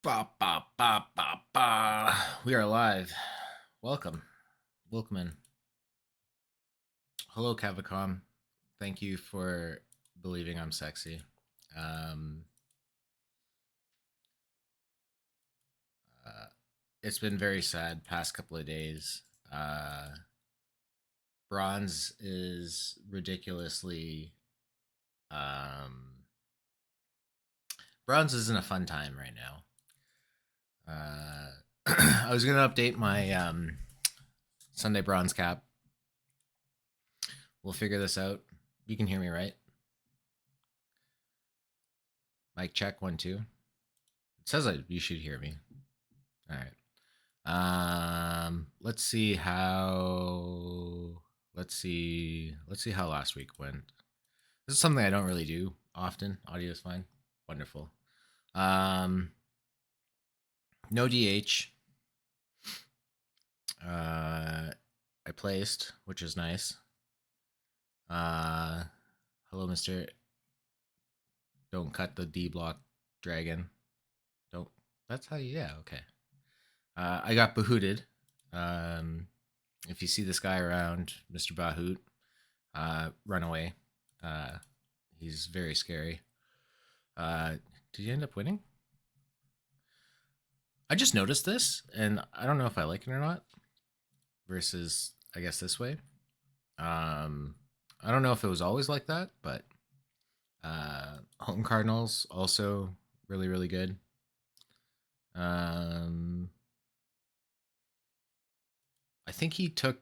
Ba, ba, ba, ba, ba. We are live. Welcome. Welcome in. Hello, Cavicom. Thank you for believing I'm sexy. Um, uh, it's been very sad past couple of days. Uh, Bronze is ridiculously. Um, Bronze isn't a fun time right now. I was going to update my Sunday Bronze cap. We'll figure this out. You can hear me, right? Mic check 1 2. It says you should hear me. All right. Let's see how. Let's see how last week went. This is something I don't really do often. Audio is fine. Wonderful. Um, no DH. I placed, which is nice. Hello, Mister. Don't cut the D block dragon. Don't. That's how you. Yeah. Okay. I got behooted. Um, if you see this guy around, Mr. Bahoot, run away. Uh, he's very scary. Did you end up winning? I just noticed this, and I don't know if I like it or not. Versus, I guess this way. I don't know if it was always like that, but home Cardinals also really really good. Um, I think he took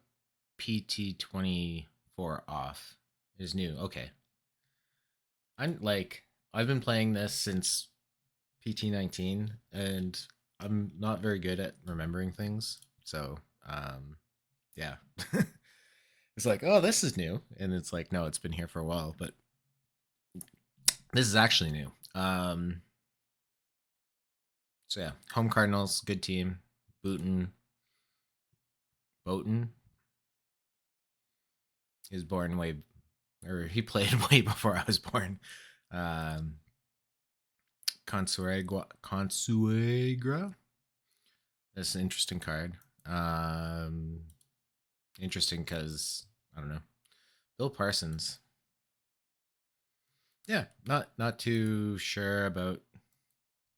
PT-24 off. Is new. Okay. I've been playing this since PT-19 and I'm not very good at remembering things. So, yeah. It's like, "Oh, this is new." And it's like, "No, it's been here for a while, but this is actually new." So yeah, home Cardinals, good team. Booten, Boughton is born way, or he played way before I was born. Um, Consuegra. That's an interesting card. Um, Interesting because I don't know. Bill Parsons. Yeah, not too sure about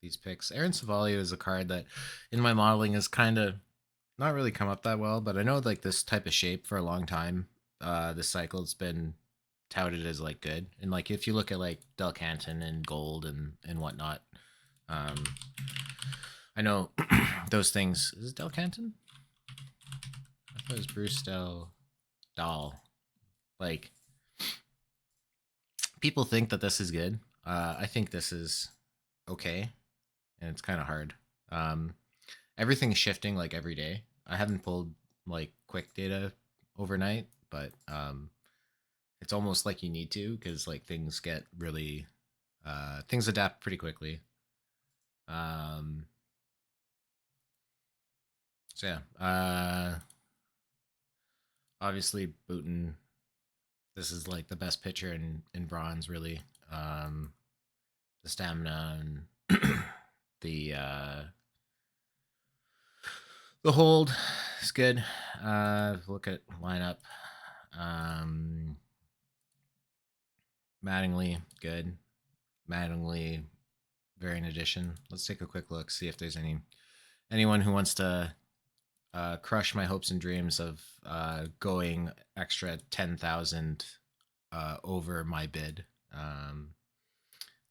these picks. Aaron Savalio is a card that in my modeling has kind of not really come up that well, but I know like this type of shape for a long time. This cycle it's been touted as like good, and like if you look at like Del Canton and Gold and whatnot, um, I know those things. Is it Del Canton? I thought it was Bruce Del Dahl. Like people think that this is good. I think this is okay, and it's kind of hard. Um, Everything's shifting like every day. I haven't pulled like quick data overnight, but it's almost like you need to because like things get really things adapt pretty quickly. Um, so yeah, obviously Booten. This is like the best pitcher in bronze, really. Um, the stamina and the hold is good. Look at lineup. Um, Mattingly, good. Mattingly, very in addition. Let's take a quick look, see if there's anyone who wants to crush my hopes and dreams of going extra 10,000 over my bid.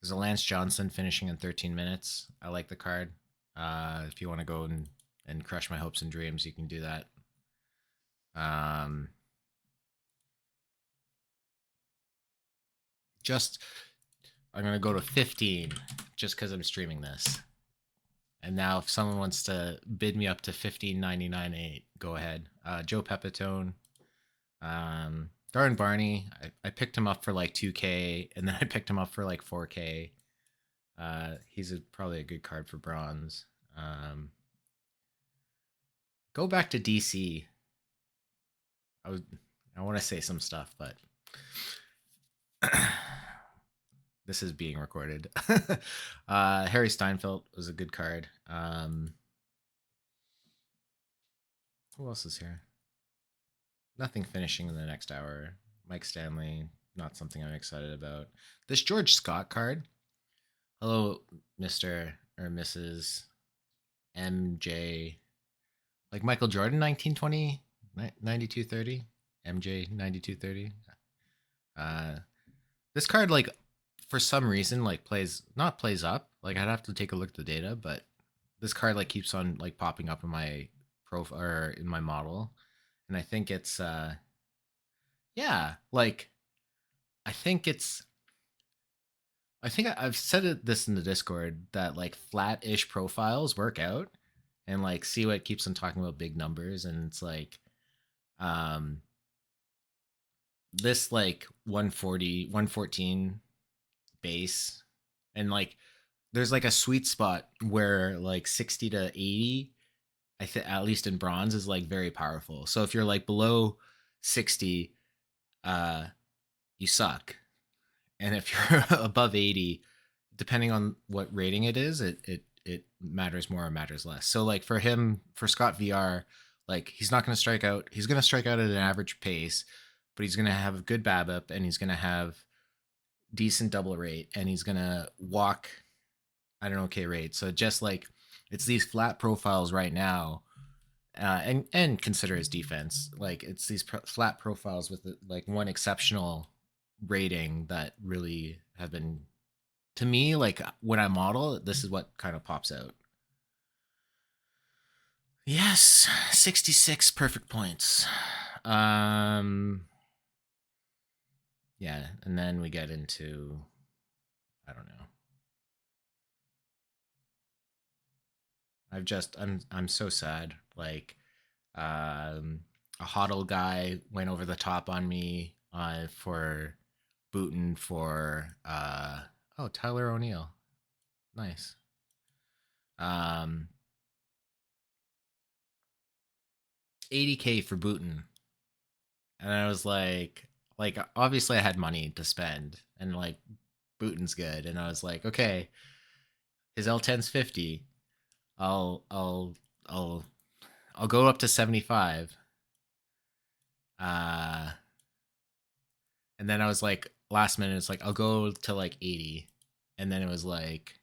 There's a Lance Johnson finishing in 13 minutes. I like the card. If you want to go and crush my hopes and dreams, you can do that. Um, just I'm gonna go to 15 just because I'm streaming this. And now, if someone wants to bid me up to 15.99.8, go ahead. Joe Pepitone, Darren Barney. I picked him up for like 2K, and then I picked him up for like 4K. He's probably a good card for bronze. Go back to DC. I want to say some stuff, but This is being recorded. Harry Steinfeld was a good card. Who else is here? Nothing finishing in the next hour. Mike Stanley, not something I'm excited about. This George Scott card. Hello, Mr. or Mrs. MJ. Like Michael Jordan, 1920, 9230. MJ, 9230. Uh, this card, like, for some reason, like, plays up. Like, I'd have to take a look at the data, but this card, like, keeps on, like, popping up in my profile or in my model. And I think it's, yeah, like, I think it's, I've said this in the Discord that like flat-ish profiles work out, and like see what keeps on talking about big numbers, and it's like um this like 140 114 base, and like there's like a sweet spot where like 60 to 80, I think, at least in bronze, is like very powerful. So if you're like below 60, uh you suck. And if you're above 80, depending on what rating it is, it matters more or matters less. So like for him, for Scott VR, like he's not going to strike out. He's going to strike out at an average pace, but he's going to have a good BABIP, and he's going to have decent double rate, and he's going to walk at an okay rate. So just like it's these flat profiles right now, and consider his defense. Like it's these flat profiles with like one exceptional rating that really have been, to me, like when I model, this is what kind of pops out. Yes, 66 perfect points. Yeah, and then we get into, I don't know. I'm so sad. Like a hodl guy went over the top on me for booting for oh, Tyler O'Neill. Nice. Um 80K for booting. And I was like obviously I had money to spend, and like booting's good, and I was like, okay, his L10's 50. I'll I'll I'll I'll go up to 75. Uh and then I was like, last minute it's like I'll go to like 80. And then it was like,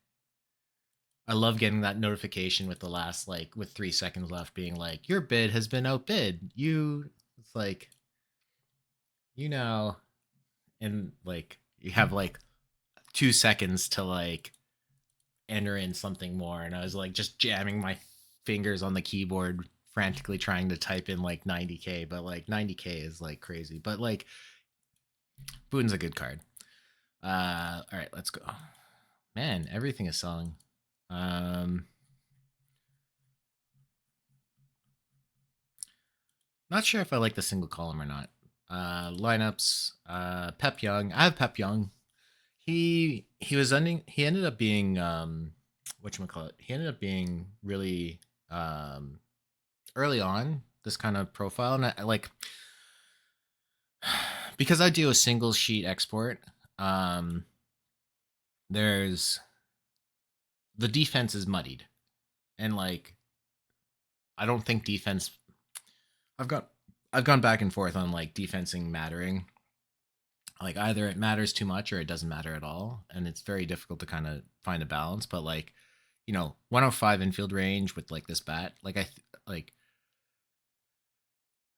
I love getting that notification with the last, like, with 3 seconds left, being like, your bid has been outbid. It's like, you know, and like you have like 2 seconds to like enter in something more, and I was like just jamming my fingers on the keyboard, frantically trying to type in like 90K, but like 90K is like crazy. But like Boone's a good card. All right, let's go. Man, everything is selling. Not sure if I like the single column or not. Lineups. Pep Young. I have Pep Young. He ended up being whatchamacallit. He ended up being really early on, this kind of profile, and I like, because I do a single sheet export. Um, there's the defense is muddied, and like I don't think defense. I've got I've gone back and forth on like defensing mattering. Like either it matters too much or it doesn't matter at all, and it's very difficult to kind of find a balance. But like, 105 infield range with like this bat, like like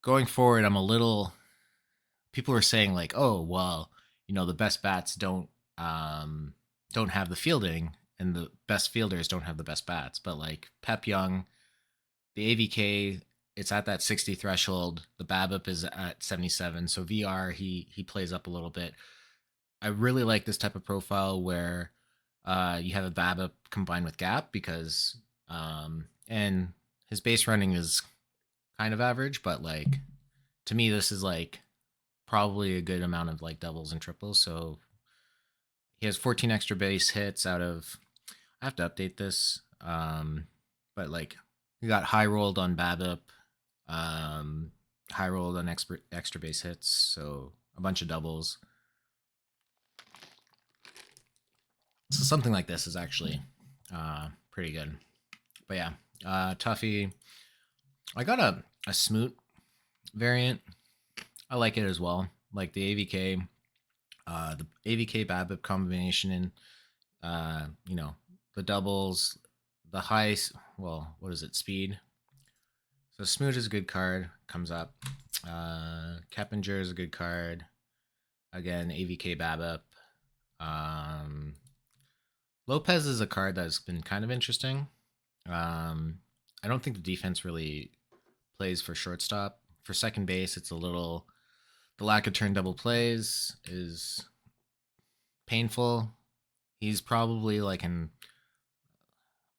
going forward, I'm a little. People are saying like, oh well, the best bats don't have the fielding, and the best fielders don't have the best bats. But like Pep Young, the AVK, it's at that 60 threshold. The BABIP is at 77. So VR, he plays up a little bit. I really like this type of profile where you have a BABIP combined with gap, because and his base running is kind of average, but like to me this is like probably a good amount of like doubles and triples. So he has 14 extra base hits out of, I have to update this. But like he got high rolled on BABIP, um, high rolled on extra base hits, so a bunch of doubles. So something like this is actually pretty good. But yeah, Tuffy. I got a Smoot variant. I like it as well. Like the AVK Babip combination, and you know, the doubles, the high. Well, what is it? Speed. So Smoot is a good card. Comes up. Keppinger is a good card. Again, AVK Babip. Um, Lopez is a card that's been kind of interesting. I don't think the defense really plays for shortstop. For second base, it's a little, the lack of turn double plays is painful. He's probably like an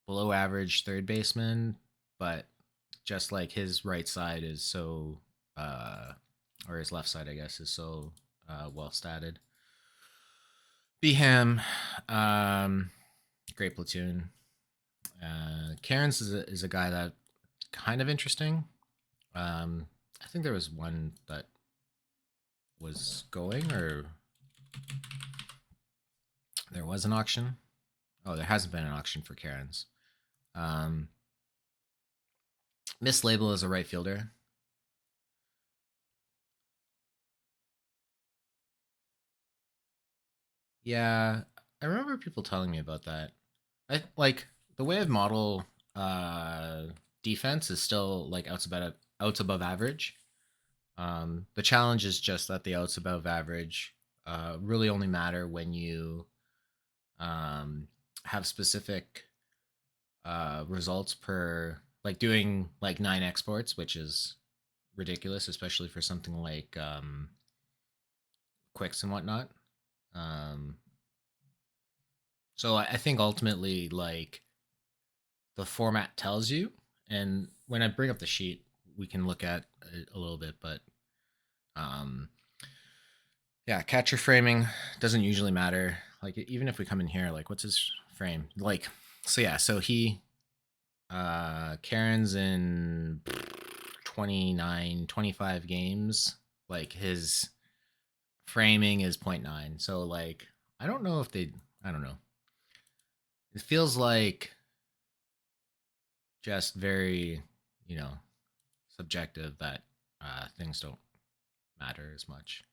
below average third baseman, but just like his right side is so, or his left side, I guess, is so well statted. Beham, um, great platoon. Cairns is a guy that kind of interesting. I think there was one that was going, or there was an auction. Oh, there hasn't been an auction for Cairns. Um, Mislabel is a right fielder. Yeah, I remember people telling me about that. I like the way of model uh defense is still like outs above average. The challenge is just that the outs above average really only matter when you um have specific results per, like doing like 9 exports, which is ridiculous, especially for something like quicks and whatnot. Um, so I think ultimately, like, the format tells you, and when I bring up the sheet, we can look at it a little bit, but um, yeah, catcher framing doesn't usually matter. Like even if we come in here, like what's his frame? Like so yeah, so he Karen's in 29, 25 games. Like his framing is zero point 0.9. So like I don't know if they, I don't know. It feels like just very, you know, subjective that things don't matter as much.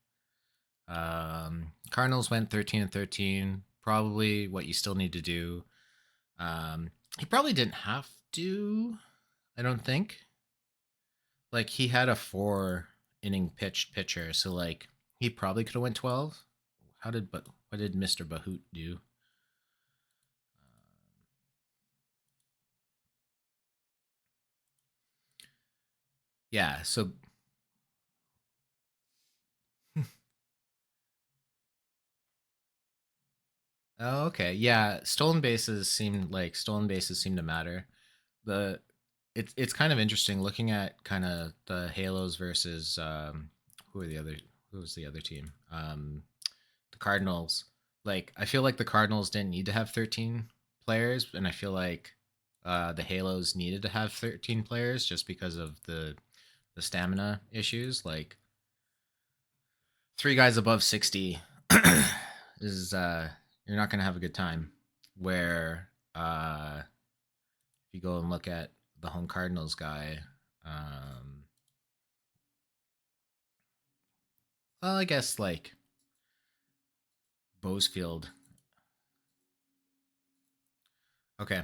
Cardinals went 13 and 13. Probably what you still need to do. He probably didn't have to. I don't think. Like he had a 4 inning pitched pitcher, so like he probably could have went 12. But what did Mr. Bahoot do? Yeah, so oh, okay. Yeah, stolen bases seem to matter. The it's kind of interesting looking at kind of the Halos versus who are the other who was the other team? The Cardinals. Like I feel like the Cardinals didn't need to have 13 players, and I feel like the Halos needed to have 13 players just because of the stamina issues. Like 3 guys above 60 is you're not gonna have a good time. Where if you go and look at the home Cardinals guy, um, well, I guess like Bosefield. Okay,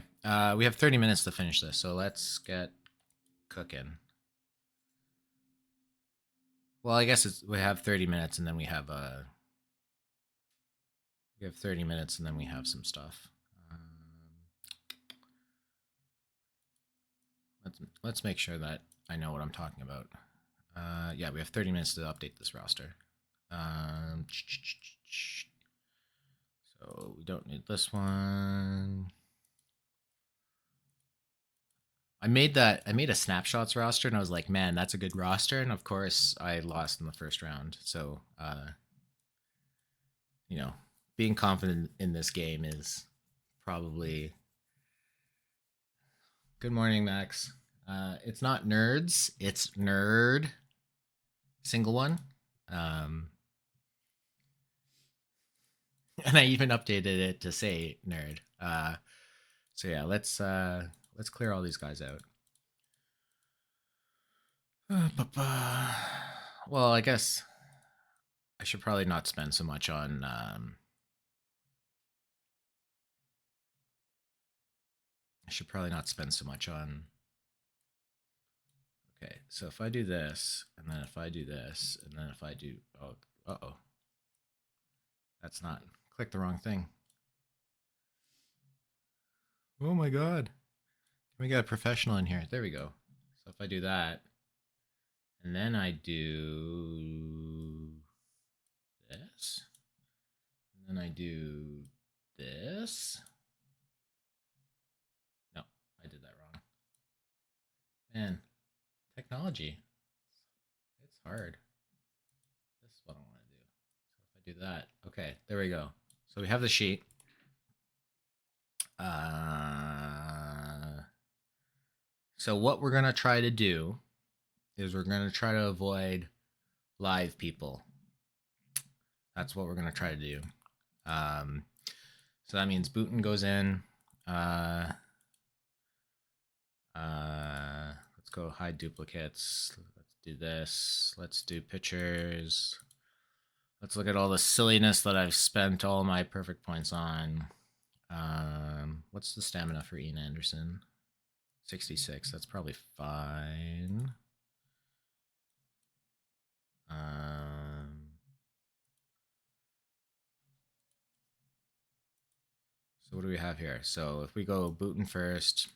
we have 30 minutes to finish this, so let's get cooking. Well, I guess we have 30 minutes, and then we have 30 minutes, and then we have some stuff. Let's make sure that I know what I'm talking about. Yeah, we have 30 minutes to update this roster. Um, so we don't need this one. I made a snapshots roster, and I was like, man, that's a good roster. And of course, I lost in the first round. So, you know, being confident in this game is probably good morning, Max. It's not nerds, it's nerd. Single one. Um, And I even updated it to say nerd. So yeah, let's clear all these guys out. Well, I guess I should probably not spend so much on. I should probably not spend so much on. Okay, so if I do this, and then if I do this, and then if I do, oh, that's not. Click the wrong thing. Oh my god. We got a professional in here. There we go. So if I do that, and then I do this, and then I do this. No, I did that wrong. Man, technology. It's hard. This is what I want to do. So if I do that, okay, there we go. So we have the sheet. So what we're gonna try to do is we're gonna try to avoid live people. That's what we're gonna try to do. Um, so that means Booten goes in. Let's go hide duplicates. Let's do this. Let's do pictures. Let's look at all the silliness that I've spent all my perfect points on. What's the stamina for Ian Anderson? 66. That's probably fine. So what do we have here? So if we go Booten first,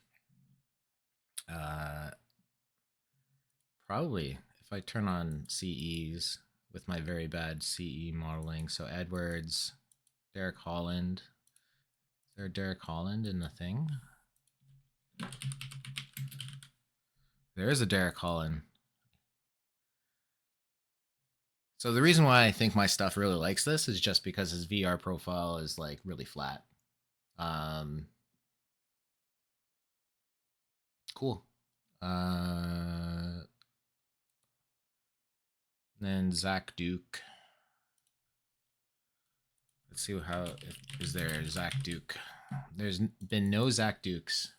probably if I turn on CEs with my very bad CE modeling. So Edwards, Derek Holland. Is there a Derek Holland in the thing? There is a Derek Holland. So the reason why I think my stuff really likes this is just because his VR profile is like really flat. Cool. Then Zach Duke. Let's see how is there Zach Duke. There's been no Zach Dukes.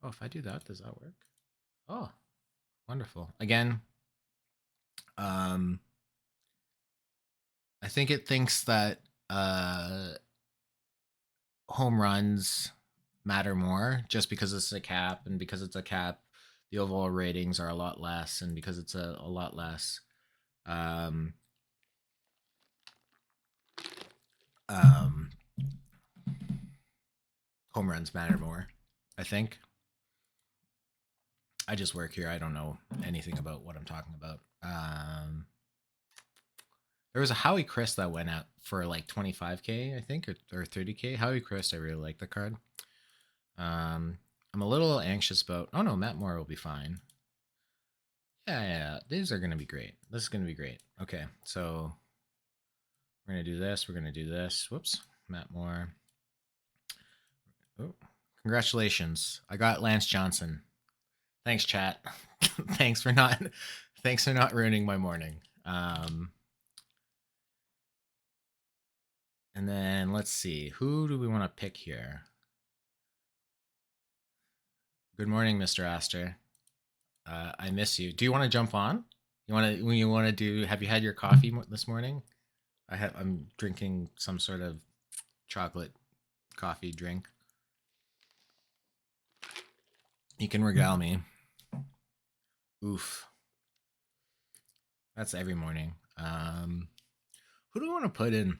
Oh, if I do that, does that work? Oh, wonderful. Again, I think it thinks that home runs matter more just because it's a cap, and because it's a cap, the overall ratings are a lot less, and because it's a lot less, um, um, home runs matter more. I think. I just work here. I don't know anything about what I'm talking about. There was a Howie Chris that went out for like 25K, I think, or 30K. Howie Chris, I really like the card. I'm a little anxious about. Oh no, Matt Moore will be fine. Yeah, these are gonna be great. This is gonna be great. Okay, so we're gonna do this. We're gonna do this. Whoops, Matt Moore. Oh, congratulations! I got Lance Johnson. Thanks, chat. thanks for not. Thanks for not ruining my morning. And then let's see, who do we want to pick here? Good morning, Mr. Astor. I miss you. Do you want to jump on? You want to? When you want to do? Have you had your coffee this morning? I'm drinking some sort of chocolate coffee drink. You can regale me. Oof. That's every morning. Who do I want to put in?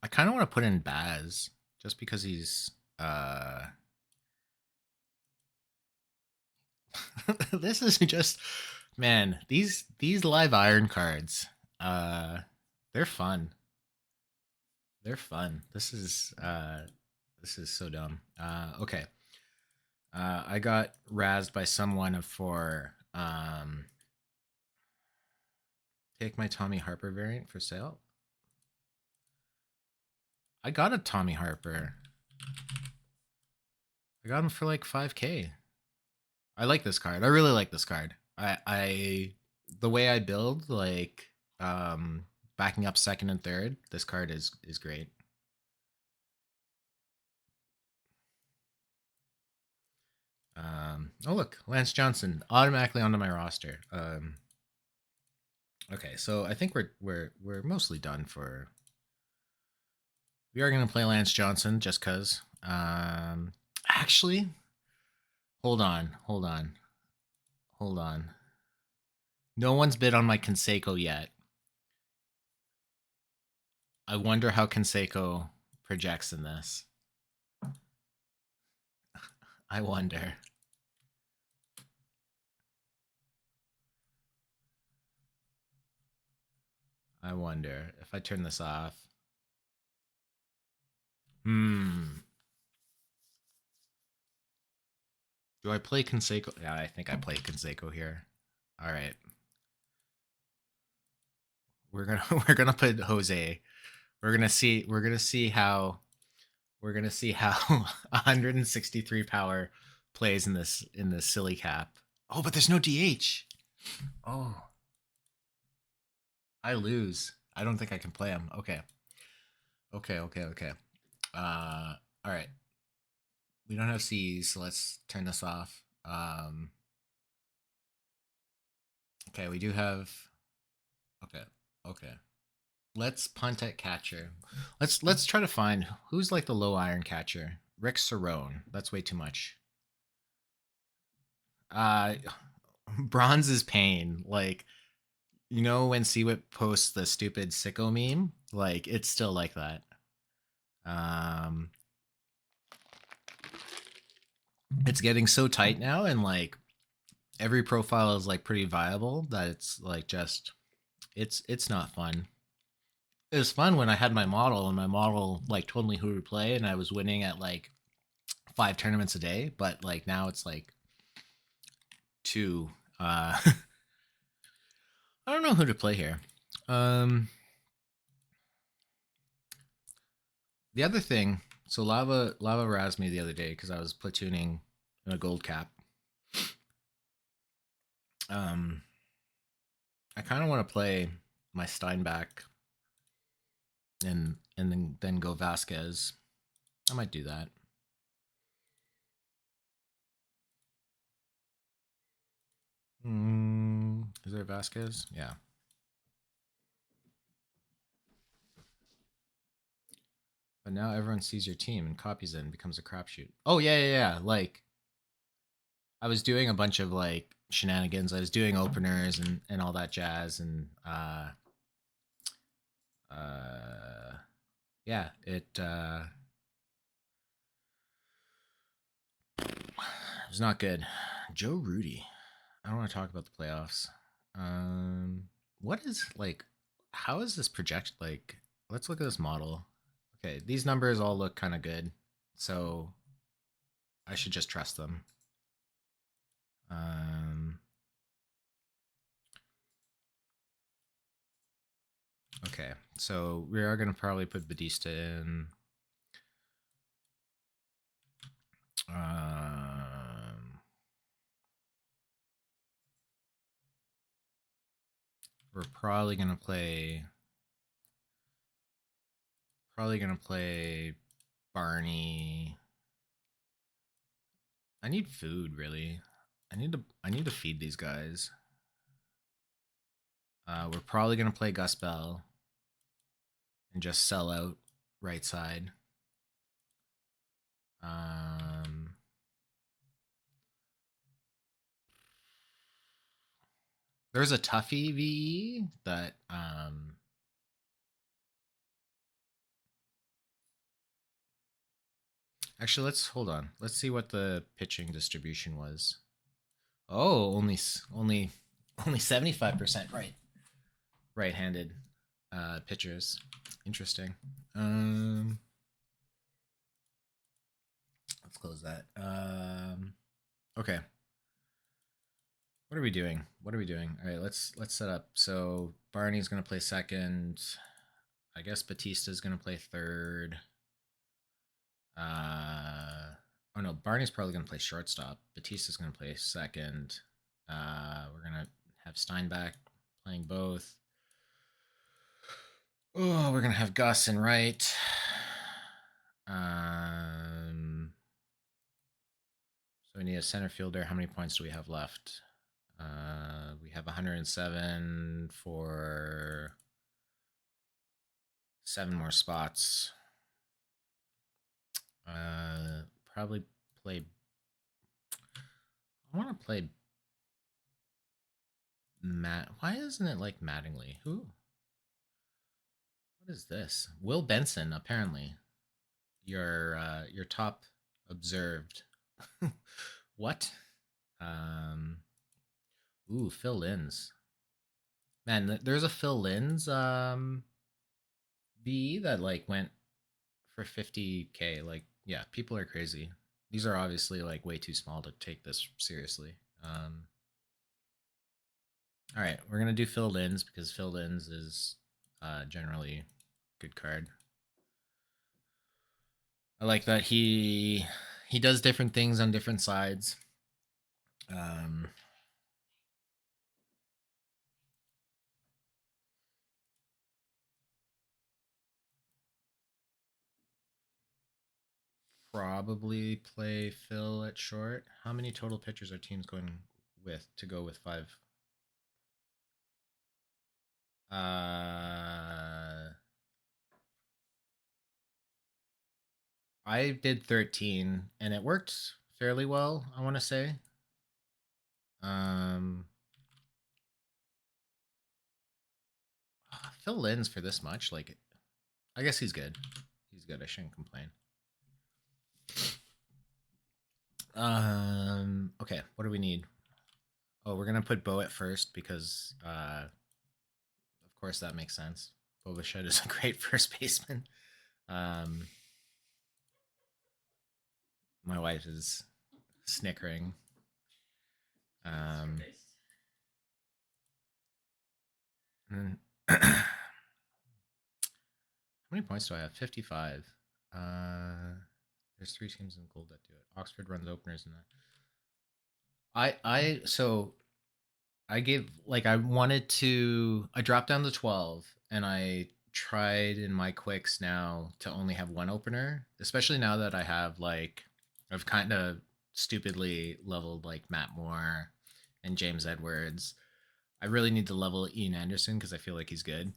I kind of want to put in Baz just because he's this is just, man, these live iron cards, they're fun. They're fun. This is so dumb. Okay. I got razzed by someone for take my Tommy Harper variant for sale. I got a Tommy Harper. I got him for like 5K. I like this card. I really like this card. I the way I build, like, backing up second and third, this card is great. Oh look, Lance Johnson automatically onto my roster. Okay, so I think we're mostly done for. We are gonna play Lance Johnson just cause. Actually, hold on. No one's bid on my Conseco yet. I wonder how Conseco projects in this. I wonder. I wonder if I turn this off. Do I play Conseco? Yeah, I think I play Conseco here. All right. We're gonna put Jose. We're gonna see how 163 power plays in this silly cap. Oh, but there's no DH. Oh, I lose. I don't think I can play him. Okay. All right. We don't have C's, so let's turn this off. Okay, we do have. Okay. Okay. Let's punt at catcher. Let's try to find who's like the low iron catcher. Rick Cerrone. That's way too much. Uh Bronze is pain. Like, you know when Seawit posts the stupid sicko meme? Like, it's still like that. Um it's getting so tight now, and like every profile is like pretty viable that it's like just it's not fun. It was fun when I had my model, and my model like told me who to play, and I was winning at like 5 tournaments a day, but like now it's like 2. I don't know who to play here. Um the other thing, so Lava razzed me the other day because I was platooning a gold cap. Um I kind of want to play my Steinbach and then go Vasquez. I might do that. Is there Vasquez? Yeah. But now everyone sees your team and copies it and becomes a crapshoot. Oh yeah. Like I was doing a bunch of like shenanigans. I was doing openers and all that jazz, and uh yeah, it was not good. Joe Rudy. I don't want to talk about the playoffs. What is like? How is this project? Like, let's look at this model. Okay, these numbers all look kind of good, so I should just trust them. Um, okay, so we are gonna probably put Batista in. We're probably gonna play. Barney. I need food, really. I need to feed these guys. We're probably gonna play Gus Bell and just sell out right side. Um, there's a Tuffy VE that actually, let's hold on. Let's see what the pitching distribution was. Oh, only 75% right-handed pitchers. Interesting. Let's close that. Okay. What are we doing? All right, let's set up. So Barney's gonna play second. I guess Batista's gonna play third. Oh no, Barney's probably gonna play shortstop. Batista's gonna play second. We're gonna have Steinbach playing both. Oh, we're gonna have Gus and Wright. Um, so we need a center fielder. How many points do we have left? We have 107 for 7 more spots. Probably play. I want to play Matt. Why isn't it like Mattingly? Who? What is this? Will Benson, apparently. Your top observed. What? Um Ooh, Phil Linz. Man, there's a Phil Linz VE that like went for 50K. Like, yeah, people are crazy. These are obviously like way too small to take this seriously. All right, we're gonna do Phil Linz because Phil Linz is generally good card. I like that he does different things on different sides. Um, Probably play Phil at short. How many total pitchers are teams going with to go with 5? Uh, I did 13 and it worked fairly well, I want to say. Um, Phil Linz for this much, like, I guess he's good. He's good. I shouldn't complain. Okay, what do we need? Oh, we're gonna put Bo at first because, of course, that makes sense. Bo Bichette is a great first baseman. Um, my wife is snickering. Um, how many points do I have? 55. There's 3 teams in gold that do it. Oxford runs openers in that. So I gave like I dropped down to 12 and I tried in my quicks now to only have one opener, especially now that I have like I've kind of stupidly leveled like Matt Moore and James Edwards. I really need to level Ian Anderson because I feel like he's good.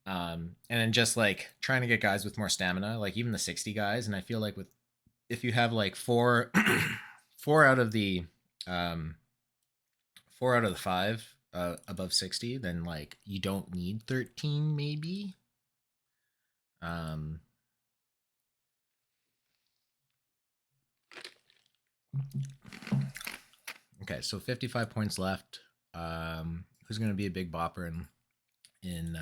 And then just like trying to get guys with more stamina, like even the 60 guys. And I feel like with if you have like four four out of the um 5 above 60, then like you don't need 13 maybe. Um okay, so 55 points left. Who's gonna be a big bopper in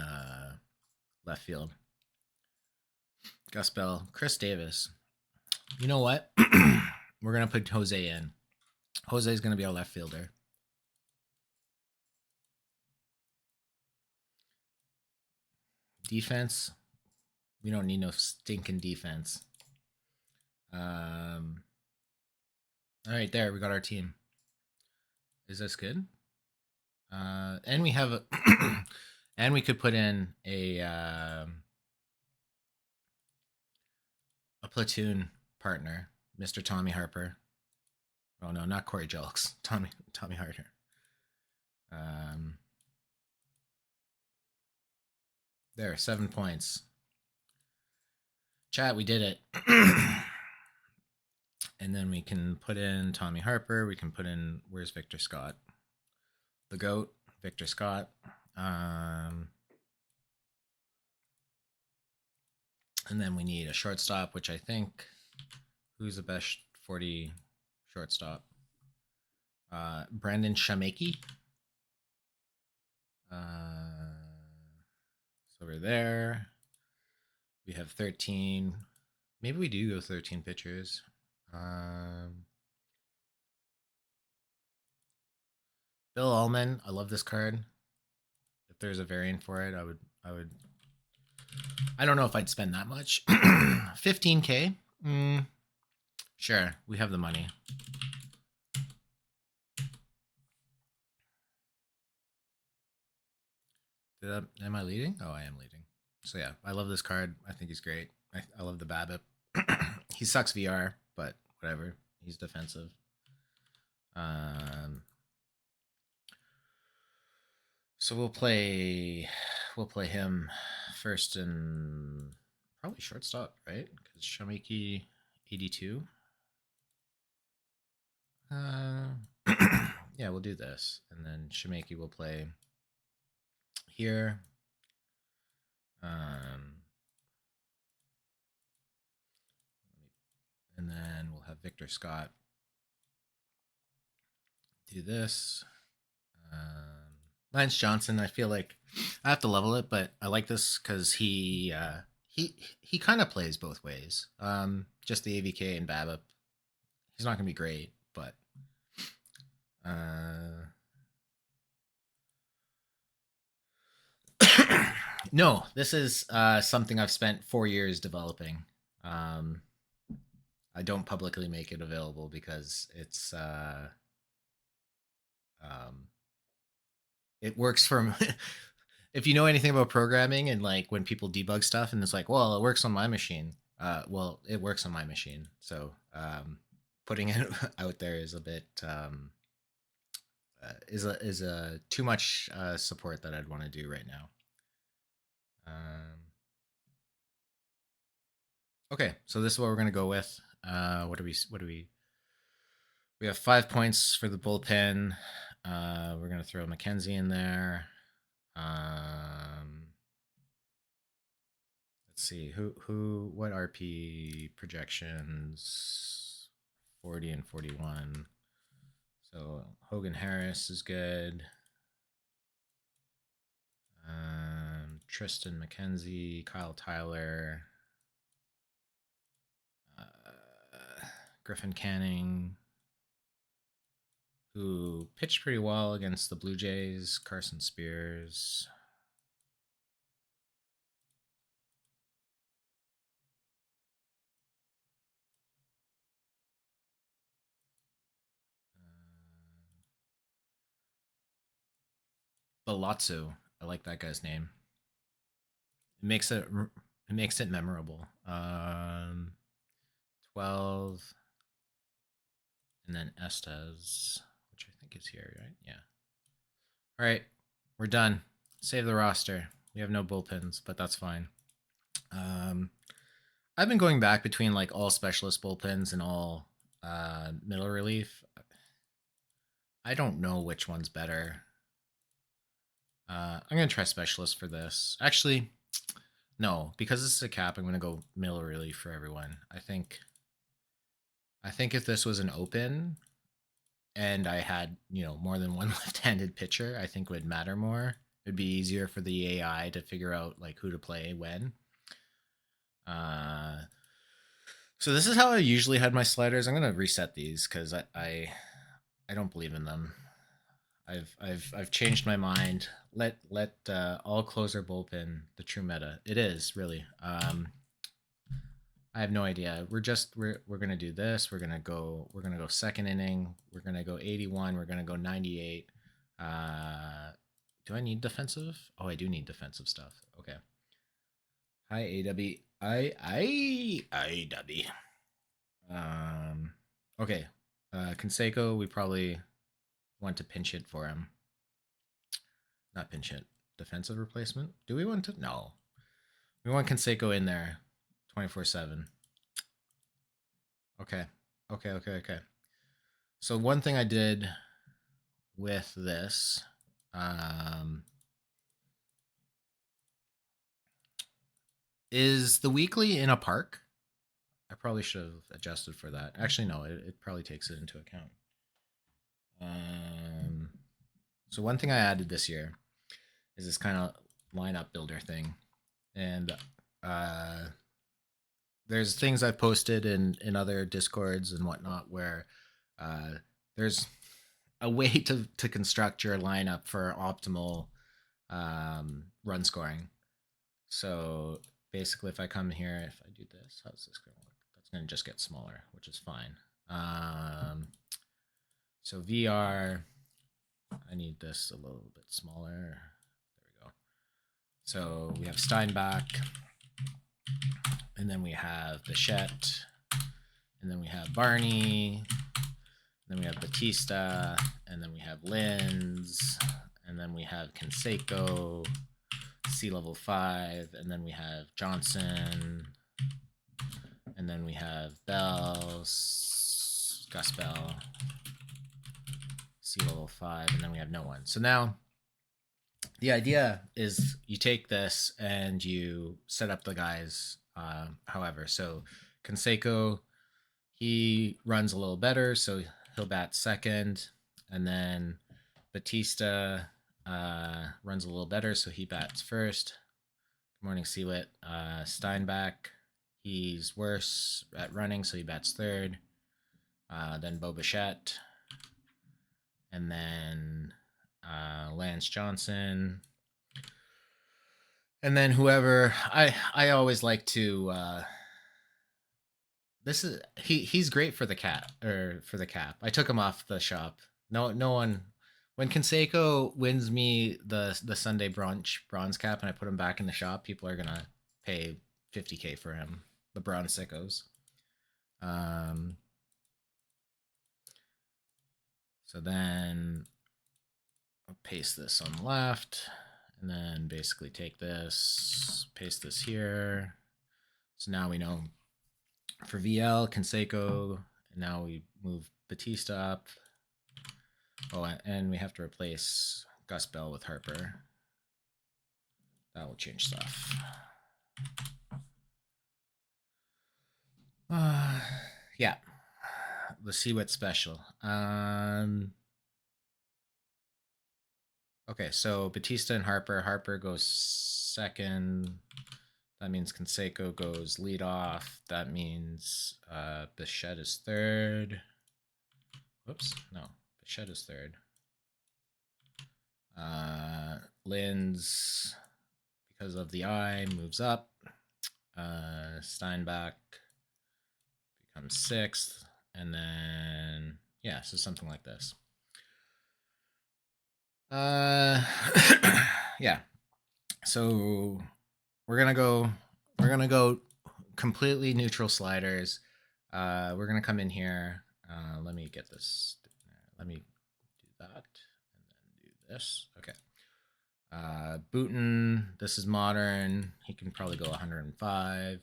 left field? Gus Bell, Chris Davis. You know what? We're gonna put Jose in. Jose is gonna be our left fielder. Defense, we don't need no stinking defense. All right, there we got our team. Is this good? And we have a, and we could put in a platoon partner, Mr. Tommy Harper. Oh no, not Corey Jelks. Tommy Harper. Um, there, 7 points. Chat, we did it. And then we can put in Tommy Harper. We can put in where's Victor Scott? The GOAT, Victor Scott. And then we need a shortstop, which I think who's the best 40 shortstop? Brandon Shamaki. So we're there. We have 13. Maybe we do go 13 pitchers. Bill Ullman. I love this card. If there's a variant for it, I would. I don't know if I'd spend that much. 15K. Sure, we have the money. Am I leading? Oh, I am leading. So yeah, I love this card. I think he's great. I love the BABIP. He sucks VR, but whatever. He's defensive. Um, so we'll play him first and probably shortstop, right? Because Shamiki 82. Uh, yeah, we'll do this, and then Shimeki will play here. Um, and then we'll have Victor Scott do this. Lance Johnson, I feel like I have to level it, but I like this because he kind of plays both ways. Just the AVK and BABIP. He's not gonna be great, but uh, no, this is something I've spent 4 years developing. Um, I don't publicly make it available because um, it works from. If you know anything about programming and like when people debug stuff and it's like, well, it works on my machine. Well, it works on my machine. So putting it out there is a bit is a too much support that I'd want to do right now. Um, okay, so this is what we're gonna go with. We have 5 points for the bullpen. We're gonna throw Mackenzie in there. Let's see what RP projections 40 and 41. So Hogan Harris is good. Tristan McKenzie, Kyle Tyler, Griffin Canning, who pitched pretty well against the Blue Jays, Carson Spears. Balazzo. I like that guy's name. It makes it memorable. 12, and then Estes, which I think is here, right? Yeah. All right, we're done. Save the roster. We have no bullpens, but that's fine. Um, I've been going back between like all specialist bullpens and all middle relief. I don't know which one's better. I'm gonna try specialist for this. Actually, no, because this is a cap. I'm gonna go middle relief for everyone. I think. I think if this was an open and I had more than one left-handed pitcher, I think it would matter more. It'd be easier for the AI to figure out like who to play when. Uh, so this is how I usually had my sliders. I'm gonna reset these because I don't believe in them. I've changed my mind. Let all closer bullpen the true meta. It is really. I have no idea. We're gonna do this. We're gonna go second inning. We're gonna go 81. We're gonna go 98. Do I need defensive? Oh, I do need defensive stuff. Okay. Hi AW. I Um. Okay. Conseco. We probably want to pinch it for him. Not pinch it. Defensive replacement. Do we want to? No. We want Conseco in there, 24/7. Okay. Okay. So one thing I did with this um, is the weekly in a park. I probably should have adjusted for that. Actually, no, it probably takes it into account. Um, so one thing I added this year is this kind of lineup builder thing, and uh, there's things I've posted in other discords and whatnot where uh, there's a way to construct your lineup for optimal run scoring. So basically, if I come here, if I do this, how's this going to look? That's going to just get smaller, which is fine. So VR, I need this a little bit smaller. There we go. So we have Steinbach, and then we have Bichette, and then we have Barney, then we have Batista, and then we have Linz, and then we have Canseco, Sea Level 5, and then we have Johnson, and then we have Bell, Gus Bell, Sea Level 5, and then we have no one. So now the idea is you take this and you set up the guys however. So Canseco, he runs a little better, so he'll bat second. And then Batista runs a little better, so he bats first. Good morning, Seawit. Steinbach, he's worse at running, so he bats third. Then Bo Bichette. And then Lance Johnson. And then whoever I always like to this is he's great for the cap or for the cap. I took him off the shop. No one when Canseco wins me the Sunday bronze cap and I put him back in the shop, people are gonna pay 50K for him. The bronze sickos. So then I'll paste this on the left, and then basically take this, paste this here. So now we know for VL, Canseco, and now we move Batista up. Oh, and we have to replace Gus Bell with Harper. That will change stuff. Yeah. Let's see what's special. Okay, so Batista and Harper. Harper goes second. That means Canseco goes lead off. That means Bichette is third. Whoops, no, Bichette is third. Linz, because of the eye, moves up. Steinbach becomes sixth. And then, yeah, so something like this. Yeah. So we're gonna go completely neutral sliders. We're gonna come in here. Let me get this. Let me do that and then do this. Okay. Booten, this is modern. He can probably go 105.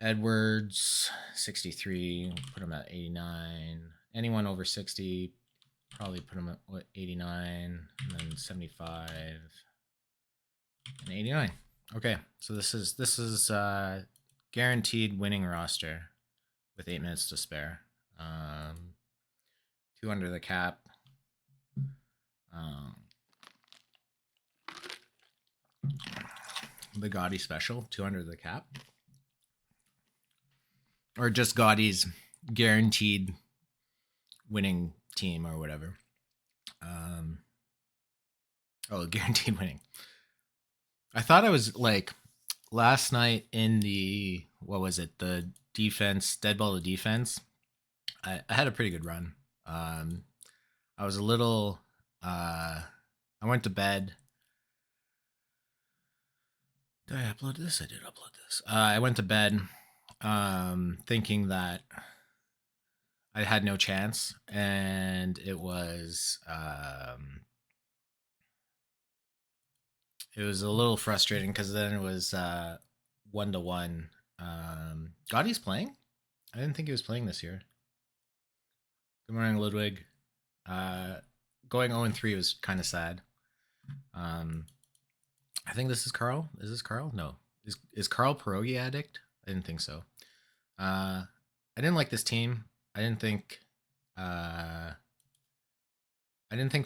Edwards, 63. Put him at 89. Anyone over 60, probably put him at 89, and then 75, and 89. Okay, so this is guaranteed winning roster with 8 minutes to spare. 2 under the cap. The Gotti special, 2 under the cap. Or just Gotti's guaranteed winning team or whatever. Guaranteed winning. I thought I was like last night in the the defense, dead ball to defense. I had a pretty good run. I was a little I went to bed. Did I upload this? I did upload this. I went to bed thinking that I had no chance, and it was a little frustrating because then it was 1-1. Gotti's playing? I didn't think he was playing this year. Good morning, Ludwig. Going 0-3 was kind of sad. I think this is Carl. Is this Carl? No. Is Carl Pierogi addict? I didn't think so. I didn't like this team. I didn't think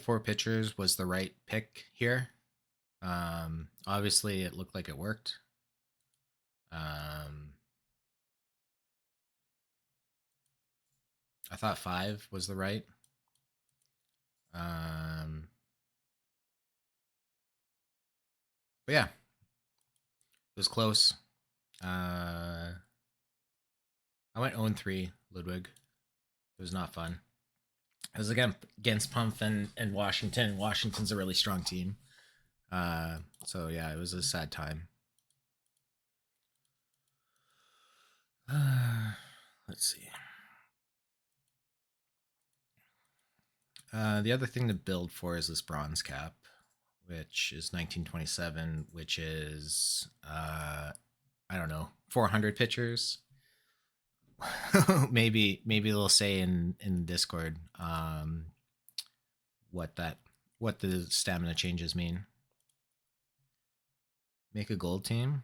4 pitchers was the right pick here. Obviously it looked like it worked. I thought 5 was the right. But yeah, it was close. I went 0-3, Ludwig. It was not fun. It was against Pumph and Washington. Washington's a really strong team. So yeah, it was a sad time. Let's see. The other thing to build for is this bronze cap, which is 1927, which is I don't know, 400 pitchers. Maybe they'll say in Discord what that what the stamina changes mean. Make a gold team,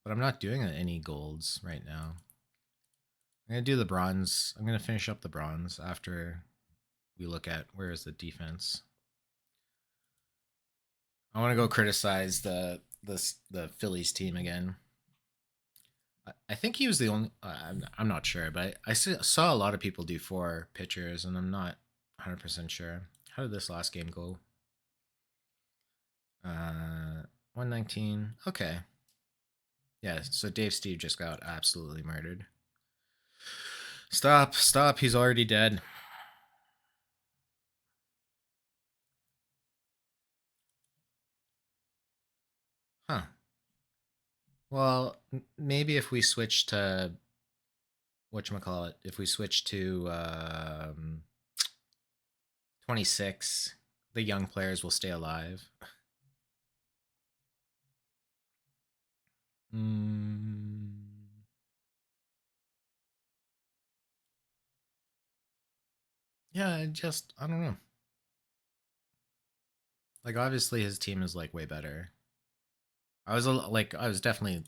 but I'm not doing any golds right now. I'm gonna do the bronze. I'm gonna finish up the bronze after we look at where is the defense. I want to go criticize the Phillies team again. I think he was the only. I'm not sure, but I saw a lot of people do 4 pitchers, and I'm not 100% sure. How did this last game go? 119. Okay. Yeah, so Dave Steve just got absolutely murdered. Stop. He's already dead. Huh. Well, maybe if we switch to whatchamacallit, if we switch to 26, the young players will stay alive. Mm, yeah, I don't know. Like obviously his team is like way better. I was definitely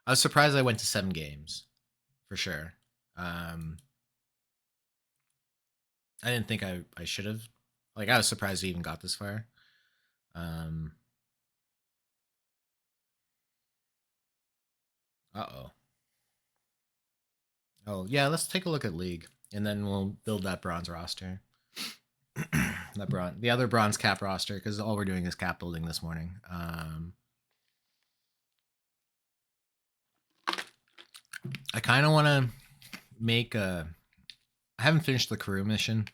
I was surprised I went to 7 games for sure. Um I didn't think I should have. Like I was surprised he even got this far. Um uh-oh. Oh, yeah, let's take a look at league and then we'll build that bronze roster. The other bronze cap roster because all we're doing is cap building this morning. I kind of want to make a. I haven't finished the Karoo mission.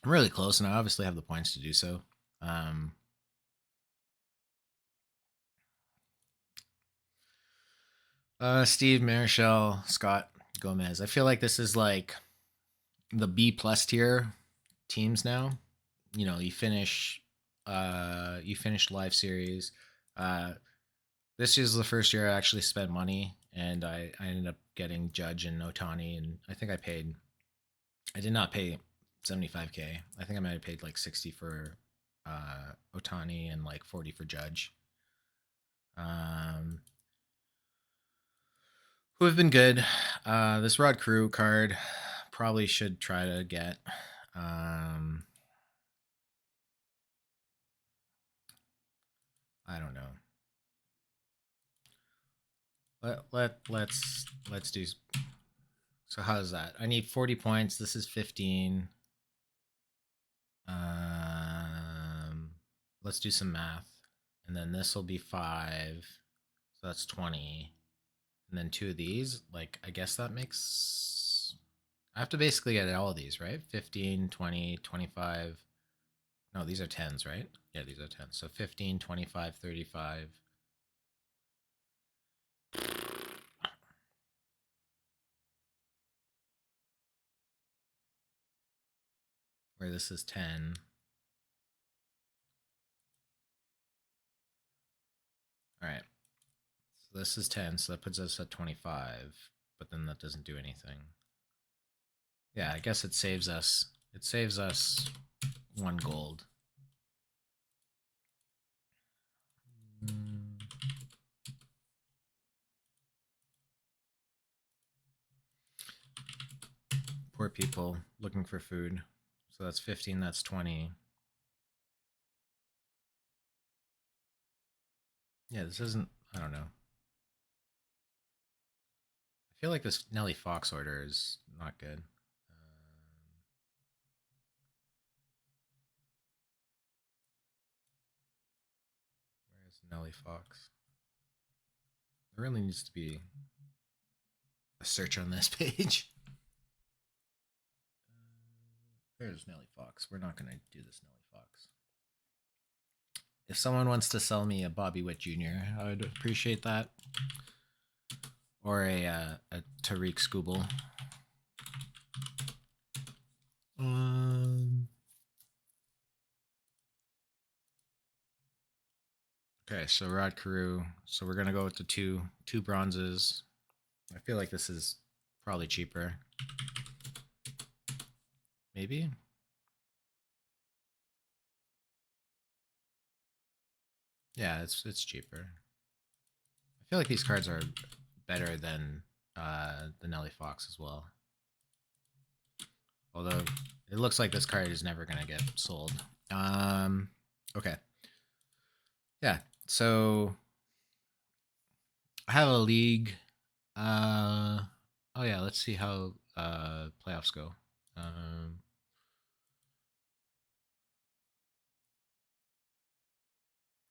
I'm really close, and I obviously have the points to do so. Um, Steve Marichal, Scott Gomez. I feel like this is like the B plus tier teams now. You know, you finish live series. Uh, this is the first year I actually spent money, and I ended up getting Judge and Otani, and I think I did not pay 75K. I think I might have paid like 60 for Otani and like 40 for Judge. Um, who have been good. This Rod Crew card probably should try to get. Um, I don't know. Let's do. So how's that? I need 40 points. This is 15. Um, let's do some math, and then this will be 5. So that's 20. And then 2 of these, like, I guess that makes. I have to basically get all of these, right? 15, 20, 25. No, these are 10s, right? Yeah, these are 10s. So 15, 25, 35. Where this is 10. All right. So this is 10, so that puts us at 25. But then that doesn't do anything. Yeah, I guess it saves us. It saves us 1 gold. Poor people looking for food. So that's 15, that's 20. Yeah, this isn't. I don't know. I feel like this Nelly Fox order is not good. Where's Nelly Fox? There really needs to be a search on this page. There's Nelly Fox. We're not going to do this Nelly Fox. If someone wants to sell me a Bobby Witt Jr., I would appreciate that. Or a Tariq Skubal. Okay, so Rod Carew. So we're gonna go with the two bronzes. I feel like this is probably cheaper. Maybe. Yeah, it's cheaper. I feel like these cards are better than the Nelly Fox as well. Although it looks like this card is never gonna get sold. Okay. Yeah. So I have a league. Oh yeah, let's see how playoffs go.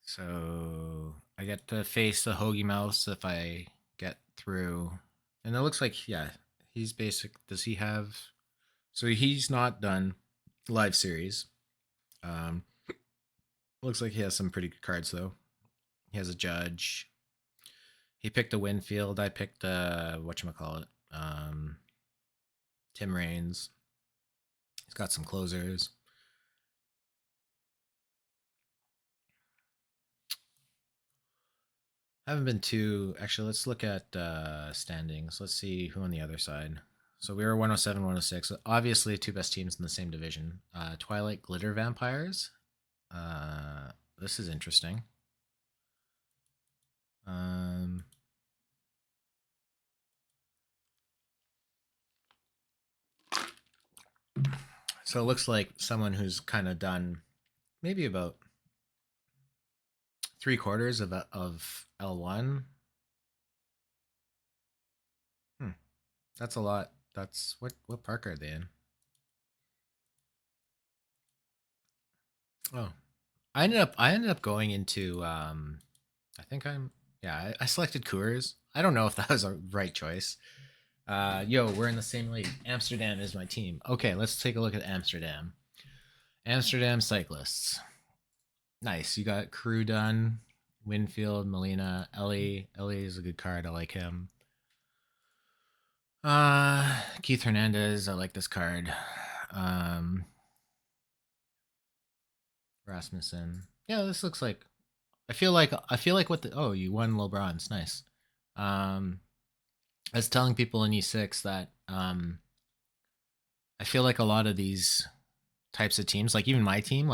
So I get to face the Hoagie Mouse if I get through. And it looks like, yeah, he's basic. Does he have. So he's not done live series. Um, looks like he has some pretty good cards, though. He has a Judge. He picked a Winfield. I picked whatchamacallit. Tim Raines. He's got some closers. I haven't been too. Actually, let's look at standings. Let's see who on the other side. So we were 107, 106. Obviously, two best teams in the same division. Twilight Glitter Vampires. This is interesting. So it looks like someone who's kind of done maybe about 3/4 of L1. That's a lot. That's what park are they in? Oh, I ended up going into I think I'm yeah, I selected Coors. I don't know if that was a right choice. Yo, we're in the same league. Amsterdam is my team. Okay, let's take a look at Amsterdam. Amsterdam cyclists. Nice. You got Crew done. Winfield, Molina, Ellie. Ellie is a good card. I like him. Keith Hernandez. I like this card. Rasmussen. Yeah, this looks like. I feel like what the you won low bronze. Nice. I was telling people in E6 that I feel like a lot of these types of teams, like even my team,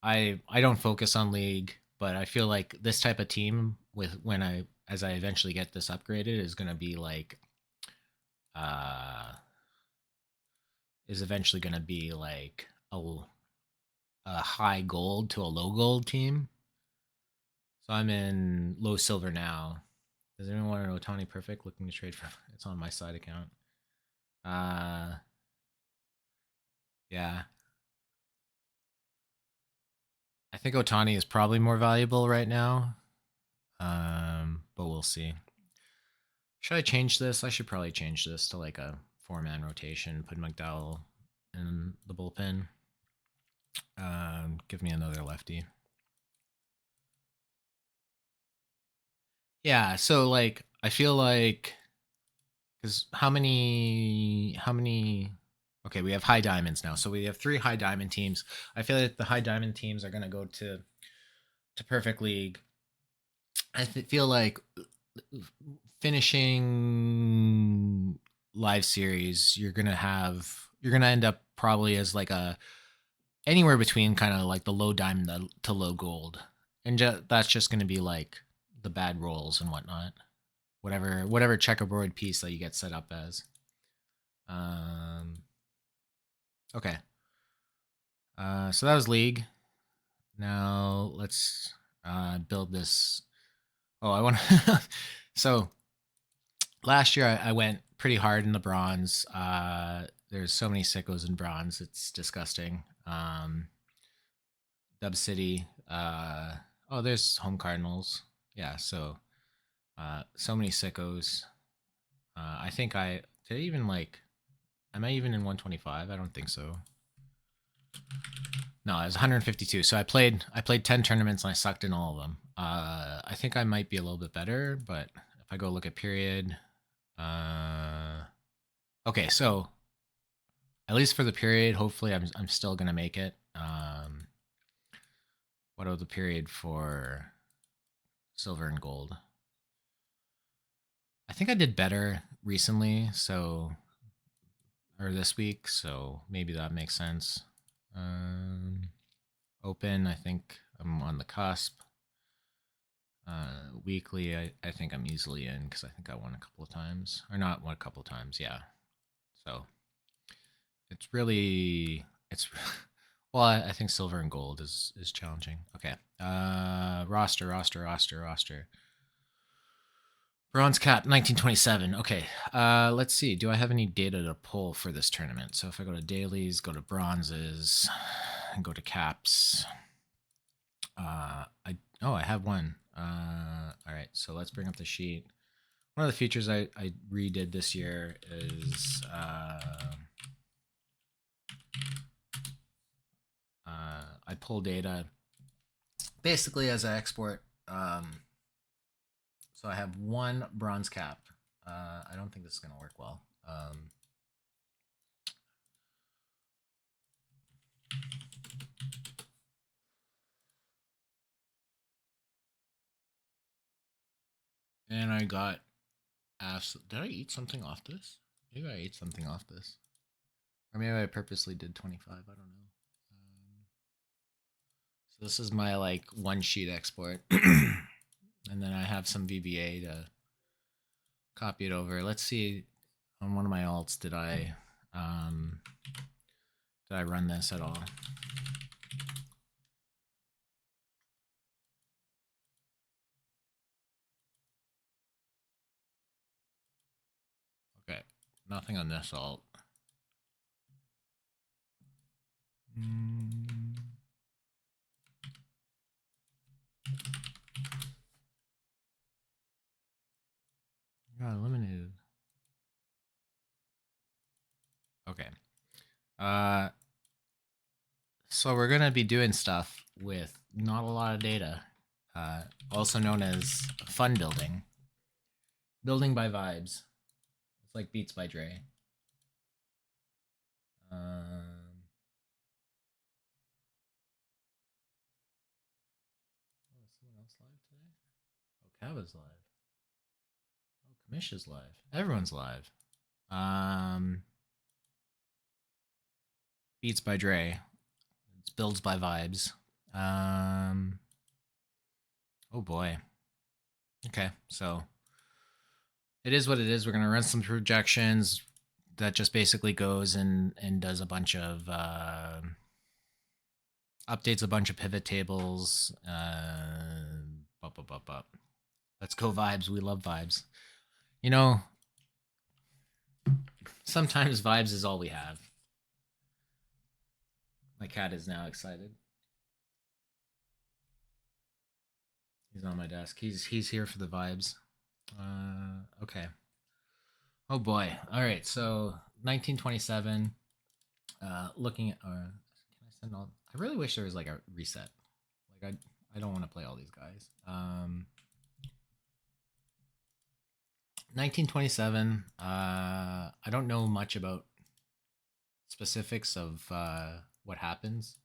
I don't focus on league, but I feel like this type of team with when I as I eventually get this upgraded is gonna be like uh is eventually gonna be like a high gold to a low gold team. So I'm in low silver now. Does anyone want an Otani Perfect looking to trade for? It's on my side account. Uh, yeah. I think Otani is probably more valuable right now. But we'll see. Should I change this? I should probably change this to like a 4-man rotation. Put McDowell in the bullpen. Give me another lefty. Yeah. So like, I feel like because how many okay, we have high diamonds now. So we have 3 high diamond teams. I feel like the high diamond teams are going to go to perfect league. Feel like finishing live series, you're gonna end up probably as like a anywhere between kind of like the low diamond to low gold, and that's just gonna be like the bad rolls and whatnot, whatever checkerboard piece that you get set up as. Okay, so that was league. Now let's build this. Oh, I want to. So last year I went pretty hard in the bronze. There's so many sickos in bronze, it's disgusting. Dub City. Oh, there's home Cardinals. Yeah, so so many sickos. I think I did even like. Am I even in 125? I don't think so. No, it was 152. So I played 10 tournaments and I sucked in all of them. I think I might be a little bit better, but if I go look at period, okay, so at least for the period, hopefully I'm still gonna make it. What about the period for silver and gold? I think I did better recently, so or this week, so maybe that makes sense. Open, I think I'm on the cusp. Weekly, I think I'm easily in because I think I won a couple of times, or not one a couple of times, yeah. So it's really it's well, I think silver and gold is challenging. Okay, roster. Bronze cap 1927. Okay, let's see. Do I have any data to pull for this tournament? So if I go to dailies, go to bronzes, and go to caps. I have one. All right, so let's bring up the sheet. One of the features I redid this year is I pull data basically as I export. So I have one bronze cap. I don't think this is going to work well. And I got asked, did I eat something off this? Maybe I ate something off this. Or maybe I purposely did 25. I don't know. So this is my like one sheet export. And then I have some VBA to copy it over. Let's see on one of my alts did I run this at all? Okay, nothing on this alt. Got eliminated. Okay. So we're gonna be doing stuff with not a lot of data, also known as fun building. Building by vibes. It's like Beats by Dre. Oh, is someone else live today? Oh, Kava's live. Oh, Kamisha's live. Everyone's live. Beats by Dre. It's builds by vibes. Oh boy. Okay, so it is what it is. We're gonna run some projections. That just basically goes and does a bunch of updates a bunch of pivot tables. Let's go vibes. We love vibes. You know, sometimes vibes is all we have. My cat is now excited. He's on my desk. He's here for the vibes. Okay. Oh boy. All right. So 1927. Looking at. Can I send all? I really wish there was like a reset. Like I don't want to play all these guys. 1927. I don't know much about specifics of what happens,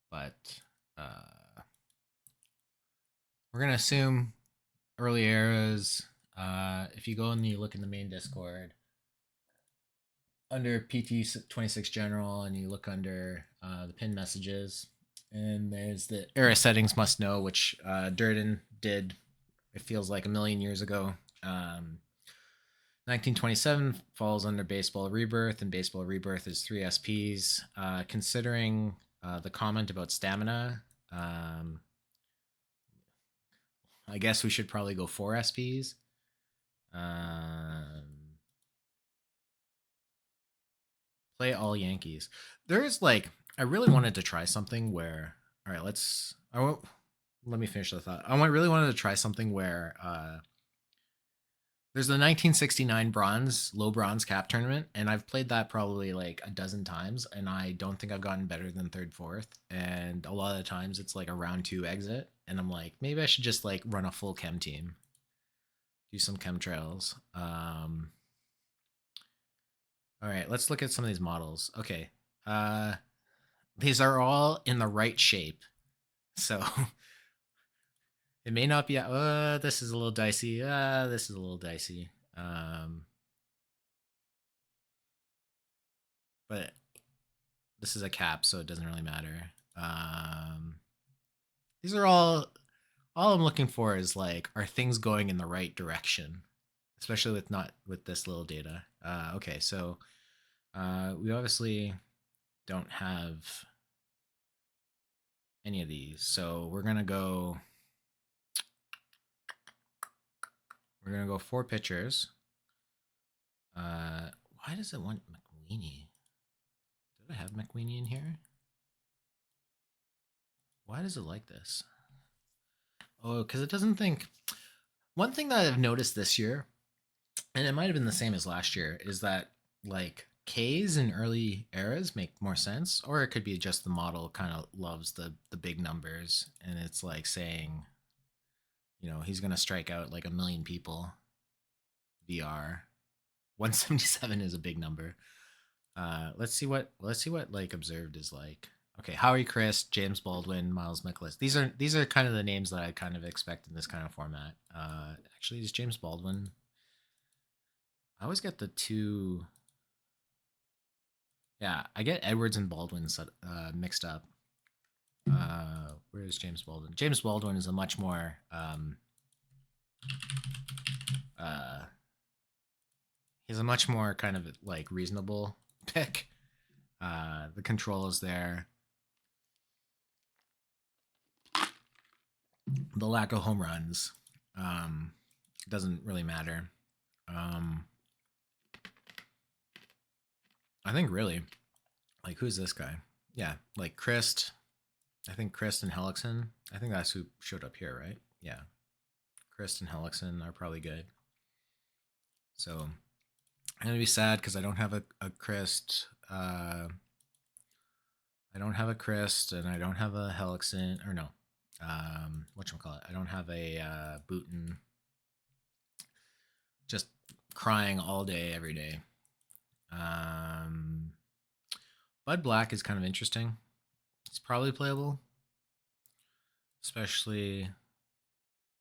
but we're gonna assume early eras. If you go and you look in the main Discord under PT26 General and you look under the pin messages, and there's the era settings must know, which Durden did. It feels like a million years ago. 1927 falls under Baseball Rebirth, and Baseball Rebirth is 3 SPs. Considering the comment about stamina, I guess we should probably go 4 SPs. Play all Yankees. There's like, I really wanted to try something where, all right, let me finish the thought. Really wanted to try something where There's the 1969 low bronze cap tournament, and I've played that probably like a dozen times, and I don't think I've gotten better than third, fourth. And a lot of the times it's like a round two exit, and I'm like, maybe I should just like run a full chem team, do some chemtrails. All right, let's look at some of these models. Okay, uh, these are all in the right shape, so it may not be. This is a little dicey. This is a little dicey. But this is a cap, so it doesn't really matter. These are all I'm looking for is like, are things going in the right direction? Especially with not with this little data. Okay, so we obviously don't have any of these. So we're gonna go 4 pitchers. Why does it want McWeenie? Did I have McWeenie in here? Why does it like this? Oh, because it doesn't think. One thing that I've noticed this year, and it might have been the same as last year, is that like K's in early eras make more sense, or it could be just the model kind of loves the big numbers, and it's like saying, he's gonna strike out like a million people. VR 177 is a big number. Let's see what like observed is like. Okay, Howie Chris, James Baldwin, Miles Mikolas. These are kind of the names that I kind of expect in this kind of format. Actually, is James Baldwin. I always get the two. Yeah, I get Edwards and Baldwin mixed up. Where is James Baldwin? James Baldwin is a much more uh, he's a much more kind of like reasonable pick. The control is there. The lack of home runs doesn't really matter. I think really, like, who's this guy? Yeah, like Christ. I think Christ and Hellickson. I think that's who showed up here, right? Yeah, Christ and Hellickson are probably good. So I'm gonna be sad because I don't have a Christ. I don't have a Christ, and I don't have a Hellickson, or no, whatchamacallit. I don't have a Booten. Just crying all day, every day. Bud Black is kind of interesting. It's probably playable, especially.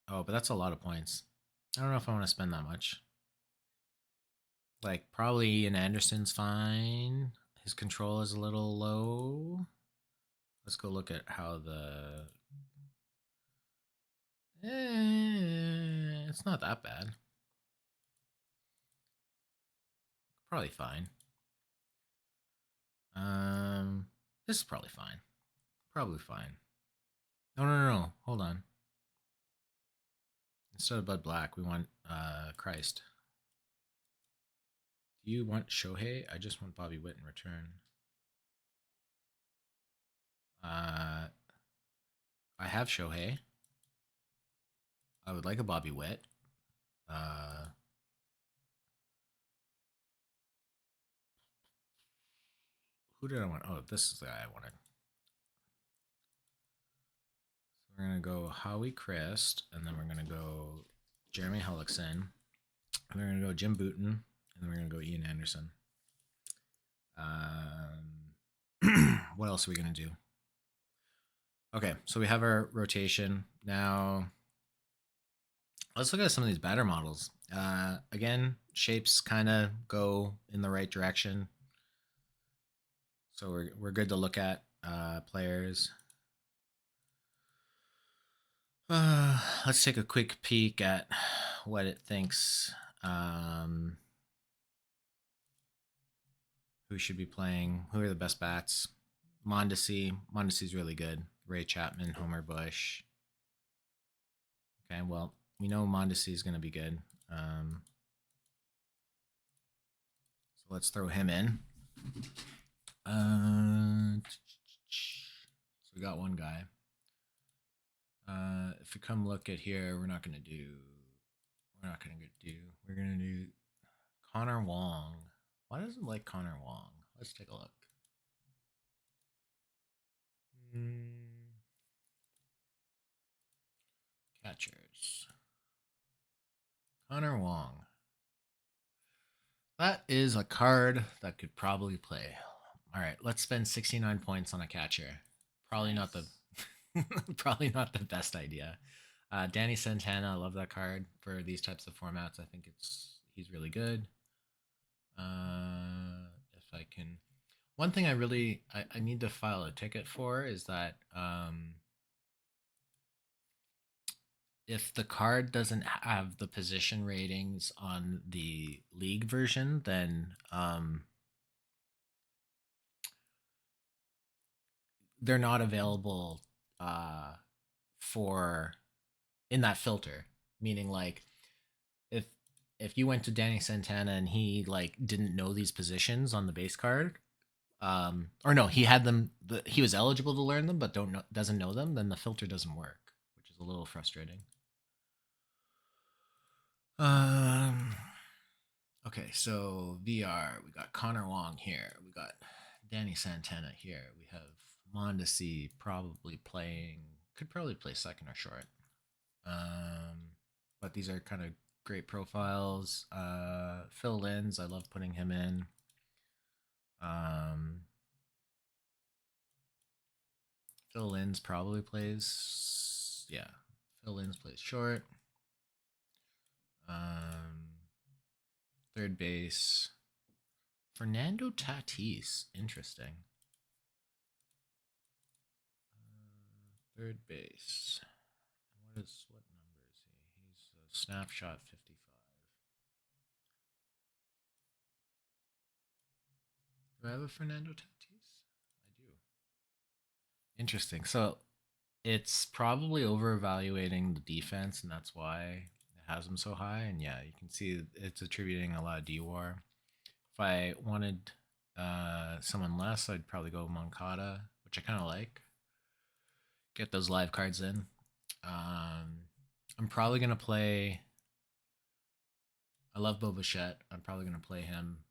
Oh, but that's a lot of points. I don't know if I want to spend that much. Like, probably Ian Anderson's fine. His control is a little low. Let's go look at how the. It's not that bad. Probably fine. This is probably fine. Probably fine. No. Hold on. Instead of Bud Black, we want Christ. Do you want Shohei? I just want Bobby Witt in return. I have Shohei. I would like a Bobby Witt. Who did I want? Oh, this is the guy I wanted. So we're gonna go Howie Christ, and then we're gonna go Jeremy Hellickson, and we're gonna go Jim Booten, and then we're gonna go Ian Anderson. What else are we gonna do? Okay, so we have our rotation now. Let's look at some of these batter models. Again, shapes kind of go in the right direction, so we're good to look at players. Let's take a quick peek at what it thinks. Who should be playing? Who are the best bats? Mondesi. Mondesi's really good. Ray Chapman, Homer Bush. Okay, well, we know Mondesi is going to be good. So let's throw him in. So we got one guy. If we come look at here, we're not going to do. we're not gonna do. We're gonna do Connor Wong. Why doesn't like Connor Wong? Let's take a look. Mm, catchers. Connor Wong. That is a card that could probably play. All right, let's spend 69 points on a catcher. Probably not the probably not the best idea. Danny Santana, I love that card for these types of formats. I think he's really good. If I can, one thing I need to file a ticket for is that if the card doesn't have the position ratings on the league version, then they're not available uh, for in that filter. Meaning, like, if if you went to Danny Santana and he like didn't know these positions on the base card, or no, he had them. He was eligible to learn them, but doesn't know them. Then the filter doesn't work, which is a little frustrating. Um. Okay, so VR, we got Connor Wong here. We got Danny Santana here. We have Mondesi probably playing, could probably play second or short. But these are kind of great profiles. Phil Linz, I love putting him in. Phil Linz probably plays, yeah. Phil Linz plays short. Third base, Fernando Tatis, interesting. Third base. What number is he? He's a snapshot 55. Do I have a Fernando Tatis? I do. Interesting. So it's probably over evaluating the defense, and that's why it has him so high. And yeah, you can see it's attributing a lot of D-War. If I wanted someone less, I'd probably go Moncada, which I kind of like. Get those live cards in. I'm probably gonna play. I love Bo Bichette. I'm probably gonna play him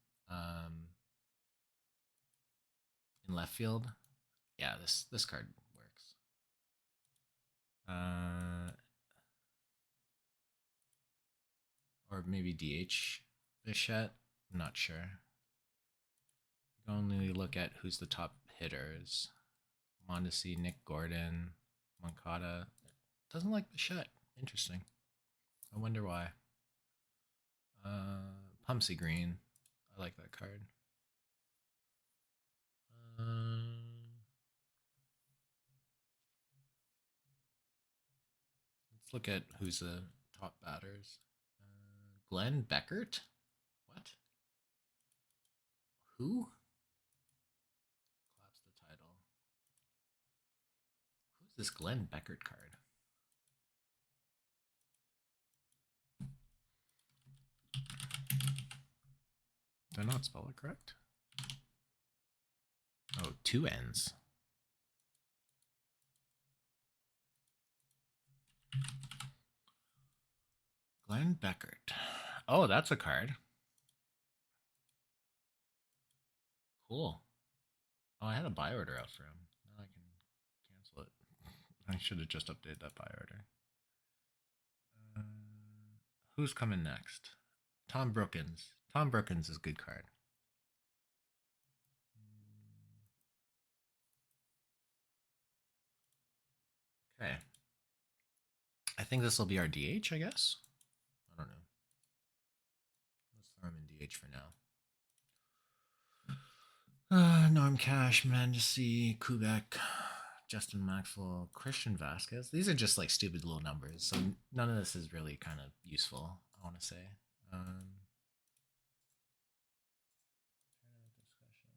in left field. Yeah, this card works. Or maybe DH Bichette. I'm not sure. Only look at who's the top hitters. Mondesi, Nick Gordon, Moncada. Doesn't like Bichette. Interesting. I wonder why. Pumpsy Green. I like that card. Let's look at who's the top batters. Glenn Beckert? What? Who? Collapse the title. Who's this Glenn Beckert card? Did I not spell it correct? Oh, two N's. Glenn Beckert. Oh, that's a card. Cool. Oh, I had a buy order out for him. Now I can cancel it. I should have just updated that buy order. Who's coming next? Tom Brookins. Tom Brookins is a good card. Okay. I think this will be our DH, I guess. I don't know. Let's throw him in DH for now. Norm Cash, Mandesi, Kubek, Justin Maxwell, Christian Vasquez. These are just like stupid little numbers, so none of this is really kind of useful, I want to say. Tournament discussion.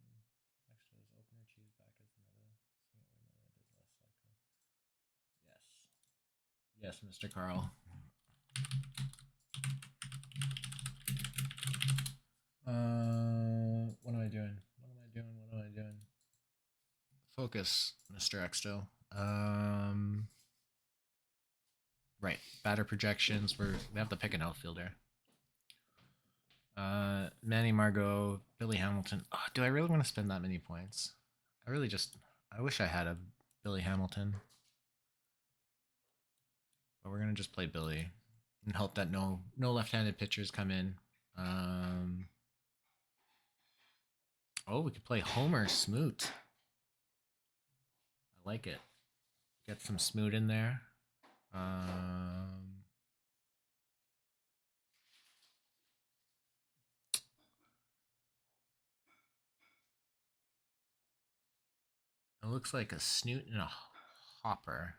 Next to his opener, choose back as another. Yes. Yes, Mr. Carl. What am I doing? What am I doing? Focus, Mr. Exto. Right. Batter projections. We have to pick an outfielder. Manny Margot, Billy Hamilton. Oh, do I really want to spend that many points? I wish I had a Billy Hamilton. But we're gonna just play Billy and hope that no left-handed pitchers come in. Um, oh, we could play Homer Smoot. I like it. Get some Smoot in there. Um, it looks like a Snoot and a Hopper.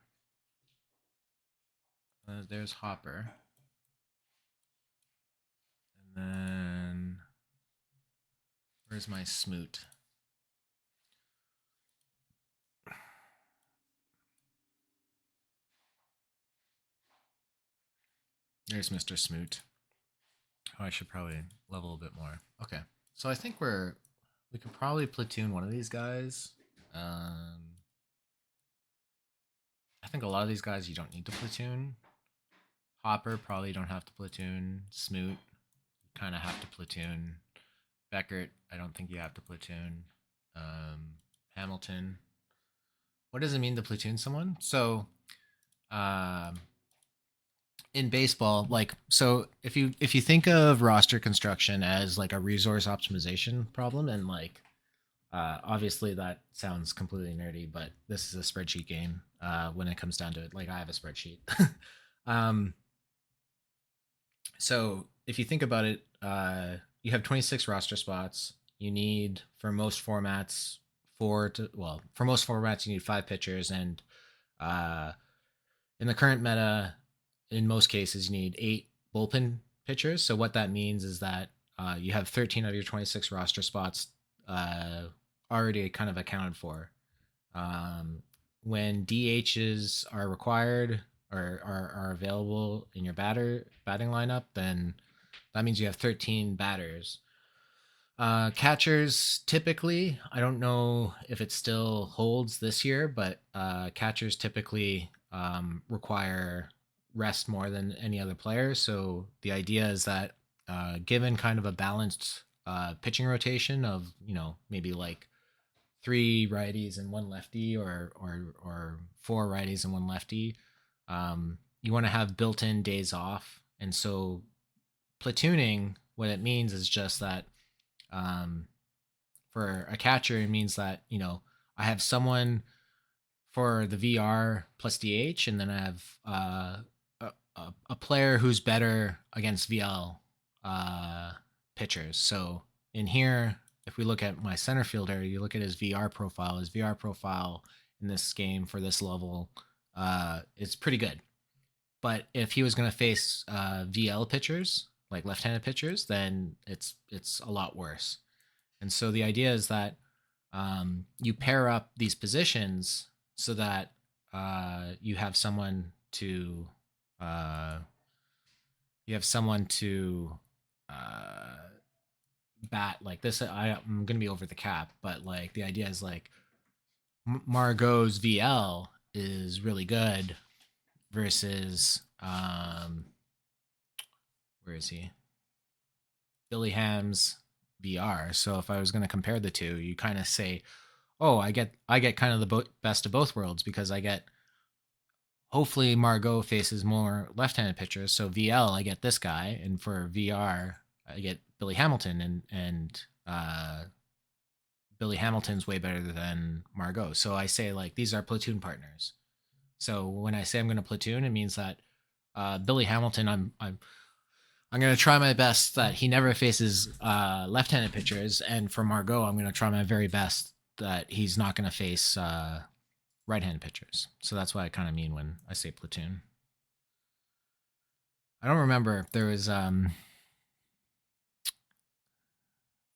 There's Hopper. And then where's my Smoot? There's Mr. Smoot. Oh, I should probably level a bit more. Okay. So I think we could probably platoon one of these guys. I think a lot of these guys you don't need to platoon. Hopper probably don't have to platoon. Smoot kind of have to platoon. Beckert, I don't think you have to platoon. Hamilton. What does it mean to platoon someone? So, um, in baseball, like so, if you think of roster construction as like a resource optimization problem, and like obviously that sounds completely nerdy, but this is a spreadsheet game. When it comes down to it, like I have a spreadsheet. um, so if you think about it, you have 26 roster spots. You need for most formats for most formats you need 5 pitchers, and uh, in the current meta, in most cases you need 8 bullpen pitchers. So what that means is that you have 13 of your 26 roster spots already kind of accounted for. Um, when DHs are required or are available in your batting lineup, then that means you have 13 batters. Catchers typically, I don't know if it still holds this year, but catchers typically require rest more than any other player. So the idea is that given kind of a balanced pitching rotation of maybe like 3 righties and 1 lefty, or 4 righties and 1 lefty, you want to have built-in days off. And so platooning, what it means is just that um, for a catcher, it means that I have someone for the VR plus DH, and then I have a player who's better against VL pitchers. So in here, if we look at my center fielder, you look at his VR profile. His VR profile in this game for this level is pretty good. But if he was going to face VL pitchers, like left-handed pitchers, then it's a lot worse. And so the idea is that you pair up these positions so that you have someone to uh, bat like this. I'm gonna be over the cap, but like the idea is like Margot's VL is really good versus where is he? Billy Ham's VR. So if I was going to compare the two, you kind of say, "Oh, I get kind of the best of both worlds because I get hopefully Margot faces more left-handed pitchers, so VL I get this guy, and for VR I get Billy Hamilton, and Billy Hamilton's way better than Margot. So I say like these are platoon partners. So when I say I'm going to platoon, it means that Billy Hamilton, I'm going to try my best that he never faces left-handed pitchers, and for Margot, I'm going to try my very best that he's not going to face right-handed pitchers. So that's what I kind of mean when I say platoon. I don't remember if there was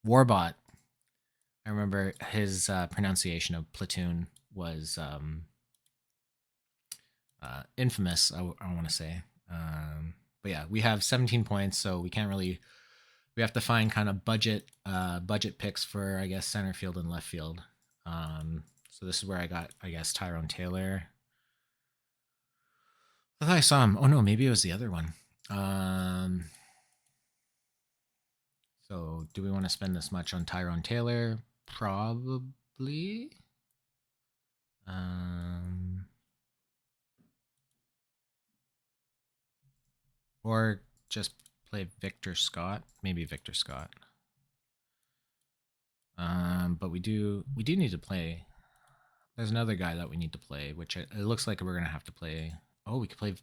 Warbot. I remember his pronunciation of platoon was infamous. I want to say, but yeah, we have 17 points, so we can't really. We have to find kind of budget picks for I guess center field and left field. So this is where I got I guess Tyrone Taylor. I thought I saw him. Oh no, maybe it was the other one. Um, so do we want to spend this much on Tyrone Taylor? Probably. Um, or just play Victor Scott. Maybe Victor Scott. But we do need to play. There's another guy that we need to play, which it looks like we're gonna have to play. Oh, we could play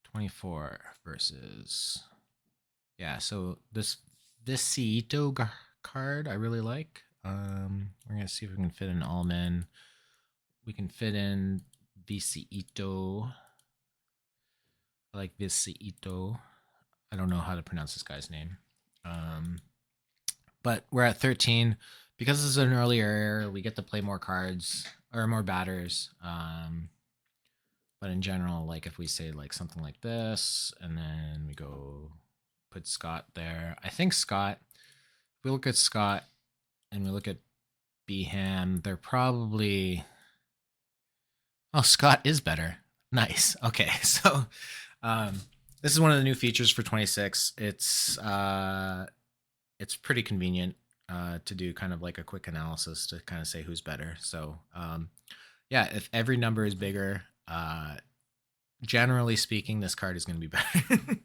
24 versus. Yeah, so this Visito card I really like. We're gonna see if we can fit in Allman. We can fit in Visito. I like Visito. I don't know how to pronounce this guy's name. But we're at 13. Because this is an earlier era, we get to play more cards or more batters. But in general, like if we say like something like this, and then we go put Scott there. I think Scott, if we look at Scott and we look at Beham, they're probably. Oh, Scott is better. Nice. Okay, so this is one of the new features for 26. It's pretty convenient to do kind of like a quick analysis to kind of say who's better. So yeah, if every number is bigger, generally speaking, this card is going to be better.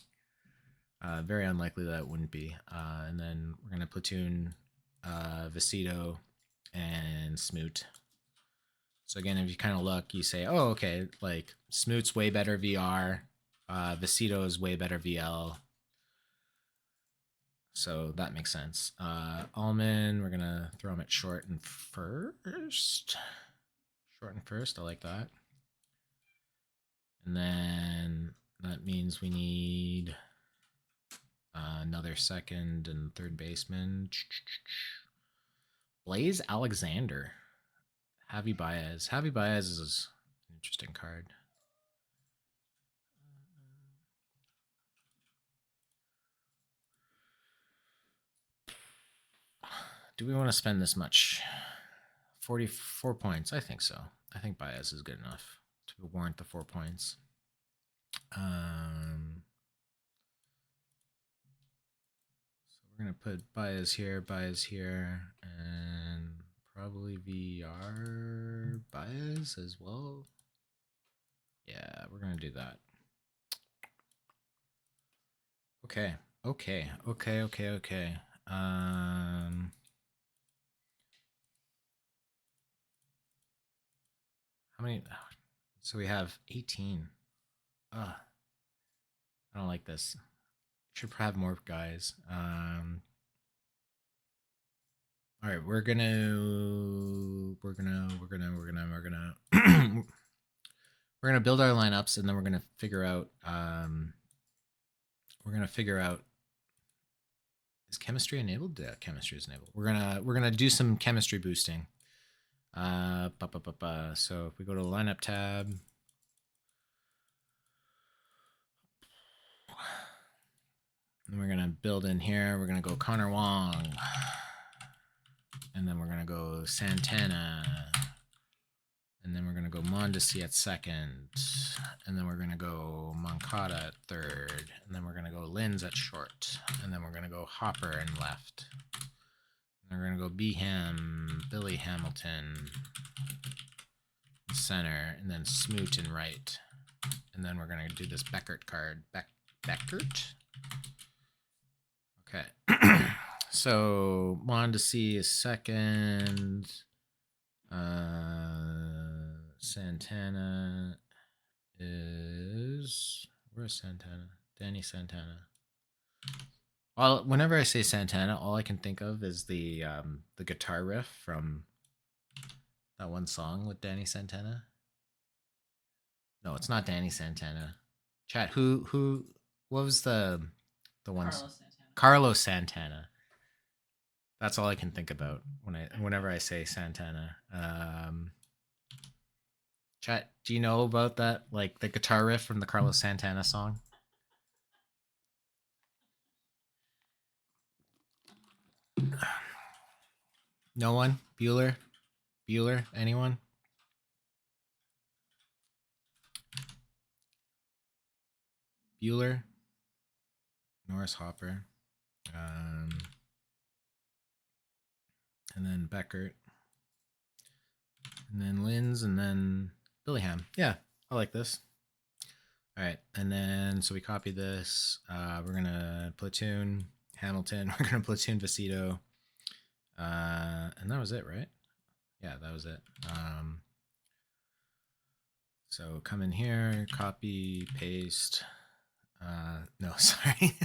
Very unlikely that it wouldn't be. And then we're going to platoon Visito and Smoot. So again, if you kind of look, you say, oh, okay, like Smoot's way better VR. Visito is way better VL. So that makes sense. Allman, we're going to throw him at short and first. Short and first, I like that. And then that means we need another second and third baseman. Blaze Alexander. Javi Baez. Javi Baez is an interesting card. Do we want to spend this much? 44 points. I think so. I think Baez is good enough to warrant the 4 points. So we're going to put Baez here, and probably VR Baez as well. Yeah, we're going to do that. Okay. How many? So we have 18. I don't like this. Should have more guys. All right, we're gonna we're gonna build our lineups, and then we're gonna figure out is chemistry enabled? Yeah, chemistry is enabled. We're gonna do some chemistry boosting. So if we go to the lineup tab, and we're gonna build in here. We're gonna go Connor Wong, and then we're gonna go Santana, and then we're gonna go Mondesi at second, and then we're gonna go Moncada at third, and then we're gonna go Linz at short, and then we're gonna go Hopper in left. And we're gonna go Beham, Billy Hamilton in center, and then Smoot in right, and then we're gonna do this Beckert card. Beckert. Okay. So Mondesi is second. Santana is where's Santana? Danny Santana. Well, whenever I say Santana, all I can think of is the guitar riff from that one song with Danny Santana. No, it's not Danny Santana. Chat, who what was the one? Carlos Santana. That's all I can think about whenever I say Santana. Chat, do you know about that? Like the guitar riff from the Carlos Santana song? No one? Bueller? Anyone? Bueller, Norris Hopper, and then Beckert, and then Linz, and then Billingham. Yeah, I like this. All right, and then so we copy this. We're gonna platoon Hamilton. We're gonna platoon Vecito, and that was it, right? Yeah, that was it. So come in here, copy, paste. No, sorry.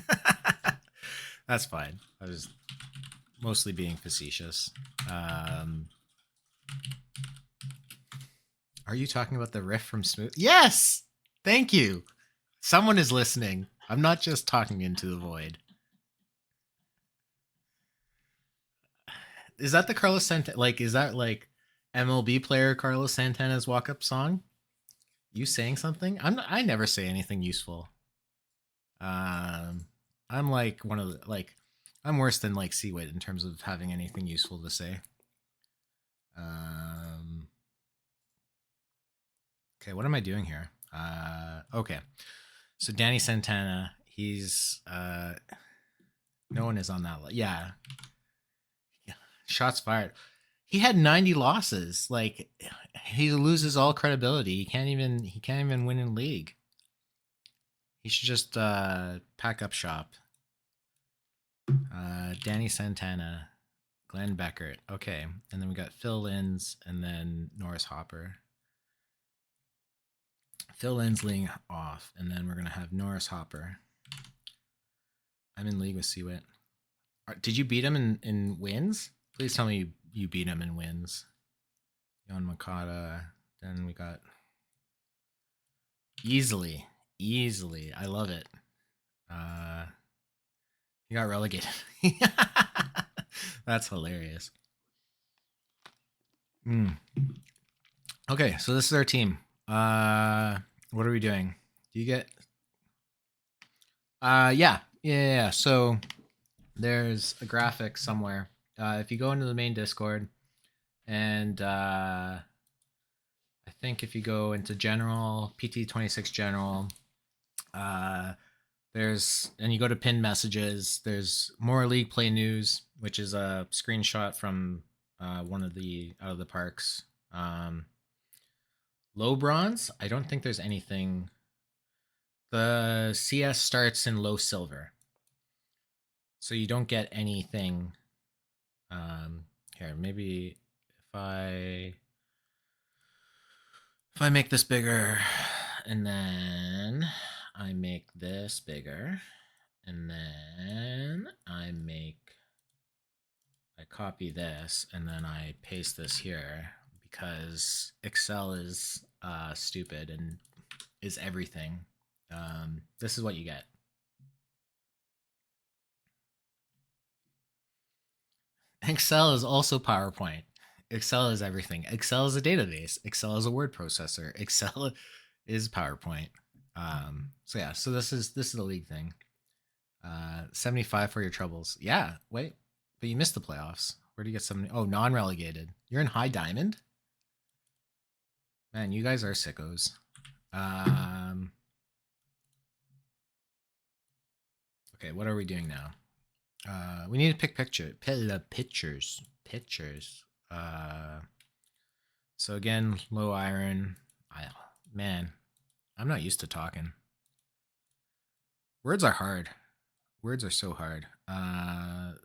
That's fine. I was mostly being facetious. Are you talking about the riff from Smooth? Yes! Thank you. Someone is listening. I'm not just talking into the void. Is that the Carlos Santana? Like, is that like MLB player Carlos Santana's walk-up song? You saying something? I never say anything useful. I'm like one of the like I'm worse than like Seawit in terms of having anything useful to say. Okay, what am I doing here? Okay. So Danny Santana, he's no one is on that. Yeah. Shots fired. He had 90 losses. Like he loses all credibility. He can't even win in league. He should just pack up shop. Danny Santana, Glenn Beckert. Okay. And then we got Phil Linz and then Norris Hopper. Phil Linz leading off, and then we're going to have Norris Hopper. I'm in league with Seawit. Did you beat him in wins? Please tell me you beat him in wins. Yon Makata. Then we got easily. I love it. He got relegated. That's hilarious. Okay, so this is our team. What are we doing? Do you get? Yeah. So there's a graphic somewhere. If you go into the main Discord, and I think if you go into general PT26 general, there's and you go to pinned messages. There's more league play news, which is a screenshot from one of the out of the parks. Low bronze. I don't think there's anything. The CS starts in low silver, so you don't get anything. Here, maybe if I make this bigger, and then I make this bigger, and then I copy this, and then I paste this here because Excel is stupid and is everything. This is what you get. Excel is also PowerPoint. Excel is everything. Excel is a database. Excel is a word processor. Excel is PowerPoint. So yeah, so this is the league thing. 75 for your troubles. Yeah, wait, but you missed the playoffs. Where do you get 70? Oh, non-relegated. You're in high diamond? Man, you guys are sickos. Okay, what are we doing now? We need to pick pictures. So again, low iron. Man, I'm not used to talking. Words are hard. Words are so hard.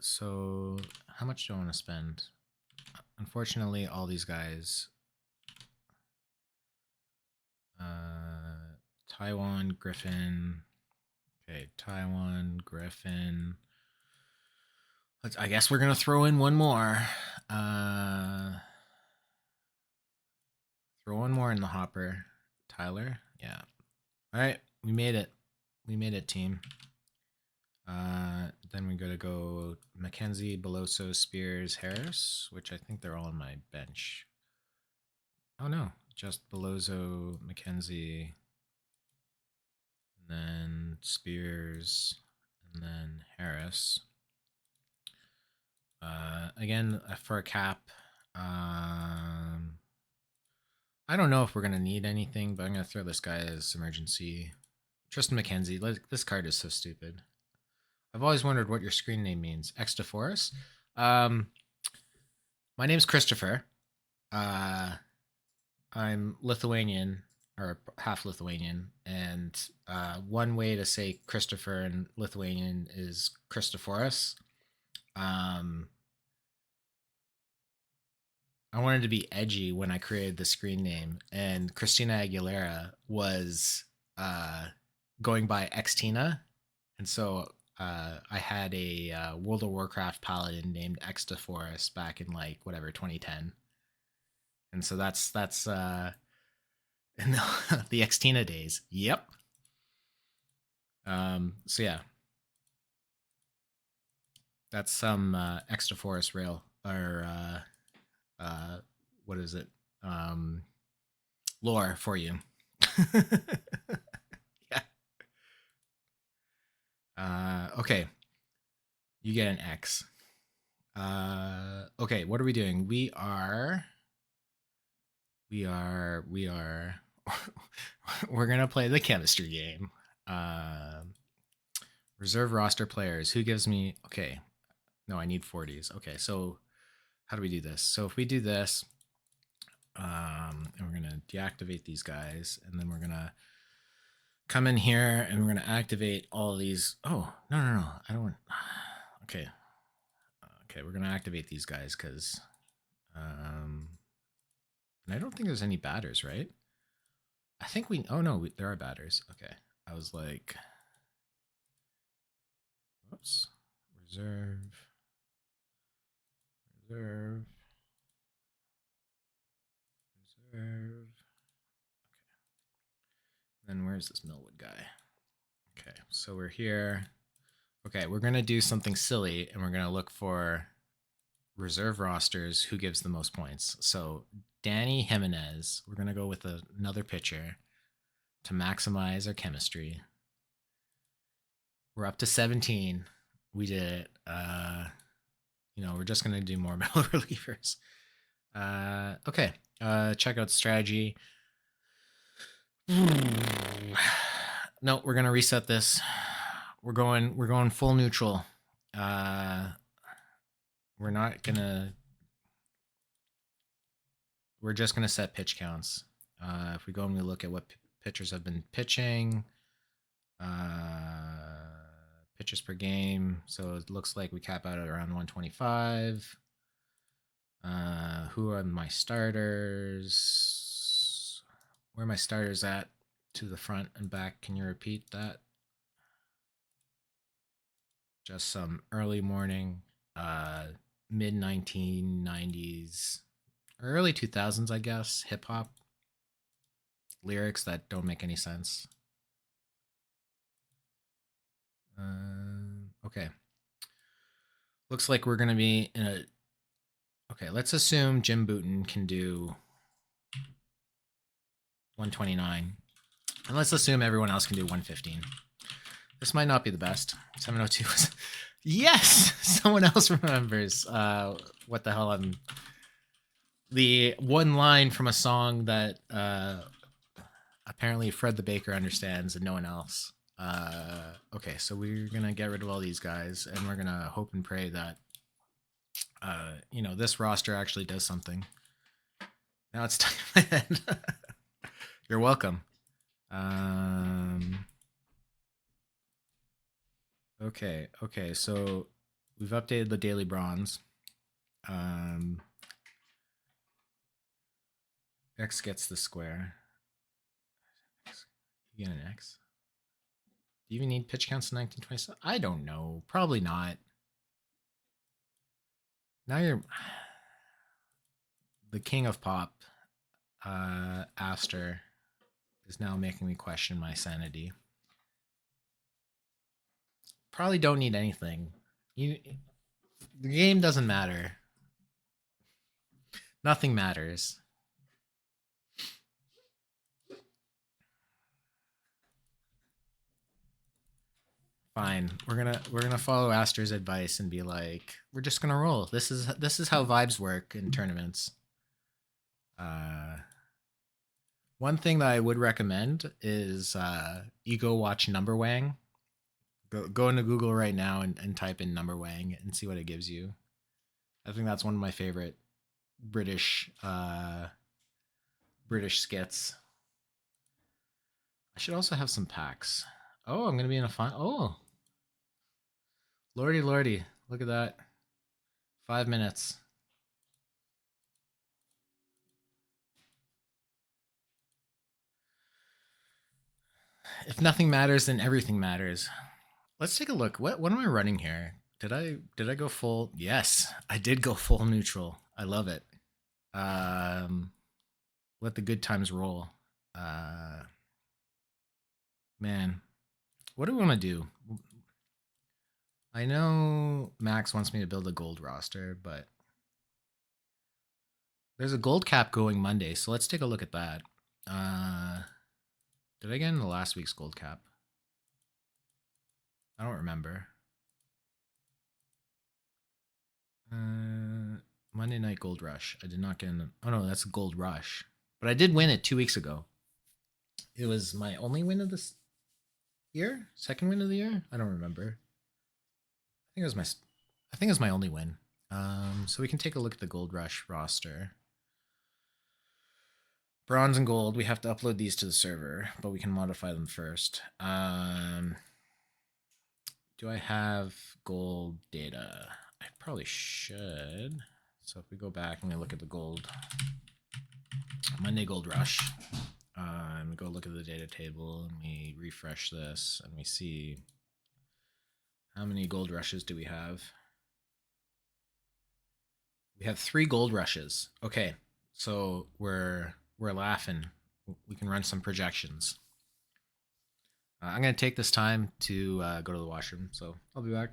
So how much do I want to spend? Unfortunately, all these guys. Taiwan, Griffin. Okay, Taiwan, Griffin. I guess we're gonna throw in one more. Throw one more in the hopper. Tyler. Yeah. All right, we made it. We made it, team. Then we gotta go Mackenzie, Beloso, Spears, Harris, which I think they're all on my bench. Oh no, just Beloso, Mackenzie, and then Spears, and then Harris. Again, for a cap, I don't know if we're gonna need anything, but I'm gonna throw this guy as emergency Tristan McKenzie. This card is so stupid. I've always wondered what your screen name means. Extaforus. My name's Christopher. I'm Lithuanian or half Lithuanian, and one way to say Christopher in Lithuanian is Christoforus. I wanted to be edgy when I created the screen name, and Christina Aguilera was going by Xtina, and so I had a World of Warcraft paladin named Extaforus back in like whatever 2010, and so that's in the Xtina days. Yep. So yeah, that's some Extaforus rail or what is it? Lore for you. Yeah. Okay. You get an X. Okay, what are we doing? We are we're gonna play the chemistry game. Reserve roster players. Who gives me okay. No, I need 40s. Okay, so how do we do this? So if we do this, and we're gonna deactivate these guys, and then we're gonna come in here and we're gonna activate all of these. Oh, no. I don't want okay. Okay, we're gonna activate these guys because and I don't think there's any batters, right? I think we oh no, there are batters. Okay. I was like whoops. Reserve. Reserve. Reserve. Then where's this Millwood guy? Okay, so we're here. Okay, we're gonna do something silly and we're gonna look for reserve rosters who gives the most points. So Danny Jimenez, we're gonna go with another pitcher to maximize our chemistry. We're up to 17. We did it. We're just gonna do more middle relievers. Okay. Check out strategy. No, we're gonna reset this. We're going full neutral. We're just gonna set pitch counts. If we go and we look at what pitchers have been pitching, pitches per game. So it looks like we cap out at around 125. Who are my starters? Where are my starters at? To the front and back. Can you repeat that? Just some early morning, mid 1990s, early 2000s, I guess, hip hop lyrics that don't make any sense. Okay. Looks like we're going to be in a. Okay, let's assume Jim Bouton can do 129. And let's assume everyone else can do 115. This might not be the best. 702 was. Yes! Someone else remembers what the hell I'm. The one line from a song that apparently Fred the Baker understands and no one else. Okay, so we're gonna get rid of all these guys and we're gonna hope and pray that this roster actually does something. Now it's stuck in my head. You're welcome. Okay, so we've updated the daily bronze. X gets the square. You get an X. Do you even need pitch counts in 1927? I don't know. Probably not. Now you're the king of pop. Aster is now making me question my sanity. Probably don't need anything. The game doesn't matter. Nothing matters. Fine. We're gonna follow Aster's advice and be like, we're just gonna roll. This is how vibes work in tournaments. One thing that I would recommend is you go watch Numberwang. Go into Google right now and type in Numberwang and see what it gives you. I think that's one of my favorite British British skits. I should also have some packs. Oh, I'm gonna be in a fun. Oh, lordy, lordy, look at that. 5 minutes. If nothing matters, then everything matters. Let's take a look. What am I running here? Did I go full? Yes, I did go full neutral. I love it. Um, let the good times roll. Uh, man, what do we want to do? I know Max wants me to build a gold roster, but there's a gold cap going Monday, so let's take a look at that. Did I get in the last week's gold cap? I don't remember. Monday Night Gold Rush. I did not get in. Oh no, that's Gold Rush. But I did win it 2 weeks ago. It was my only win of this year, second win of the year. I don't remember. I think it was my. I think it was my only win. So we can take a look at the Gold Rush roster. Bronze and gold. We have to upload these to the server, but we can modify them first. Do I have gold data? I probably should. So if we go back and we look at the gold, Monday Gold Rush, and we go look at the data table and we refresh this and we see how many gold rushes do we have? We have 3 gold rushes. Okay, so we're laughing. We can run some projections. I'm gonna take this time to go to the washroom, so I'll be back.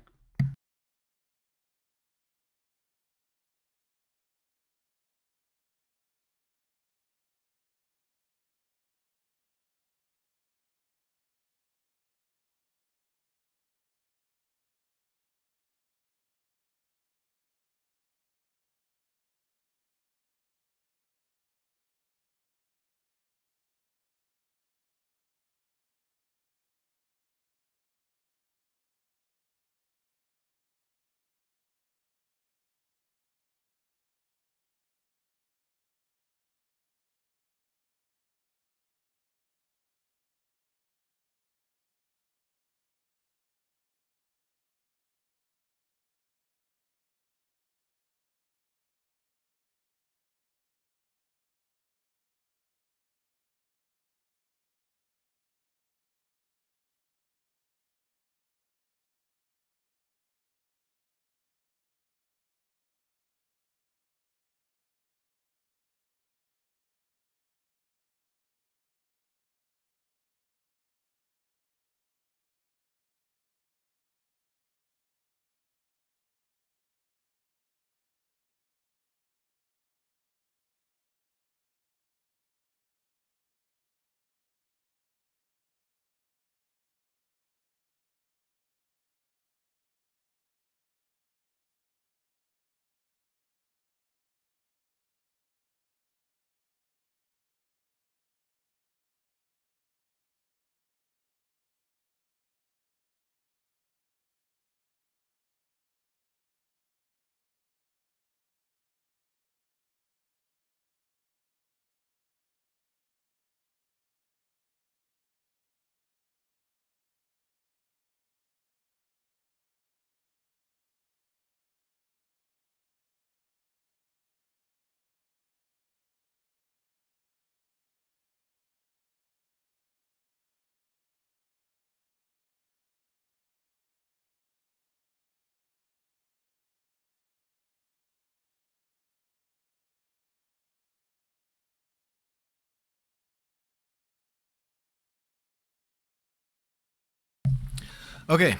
Okay,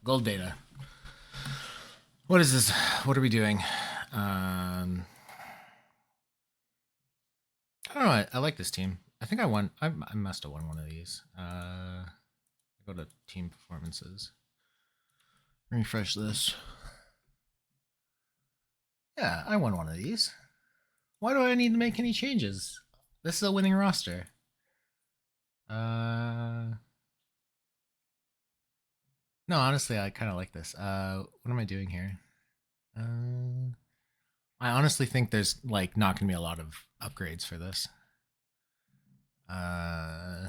gold data. What is this? What are we doing? I don't know. I like this team. I think I won. I must have won one of these. Go to team performances. Refresh this. Yeah, I won one of these. Why do I need to make any changes? This is a winning roster. No, honestly, I kind of like this. What am I doing here? I honestly think there's like not gonna be a lot of upgrades for this. Uh,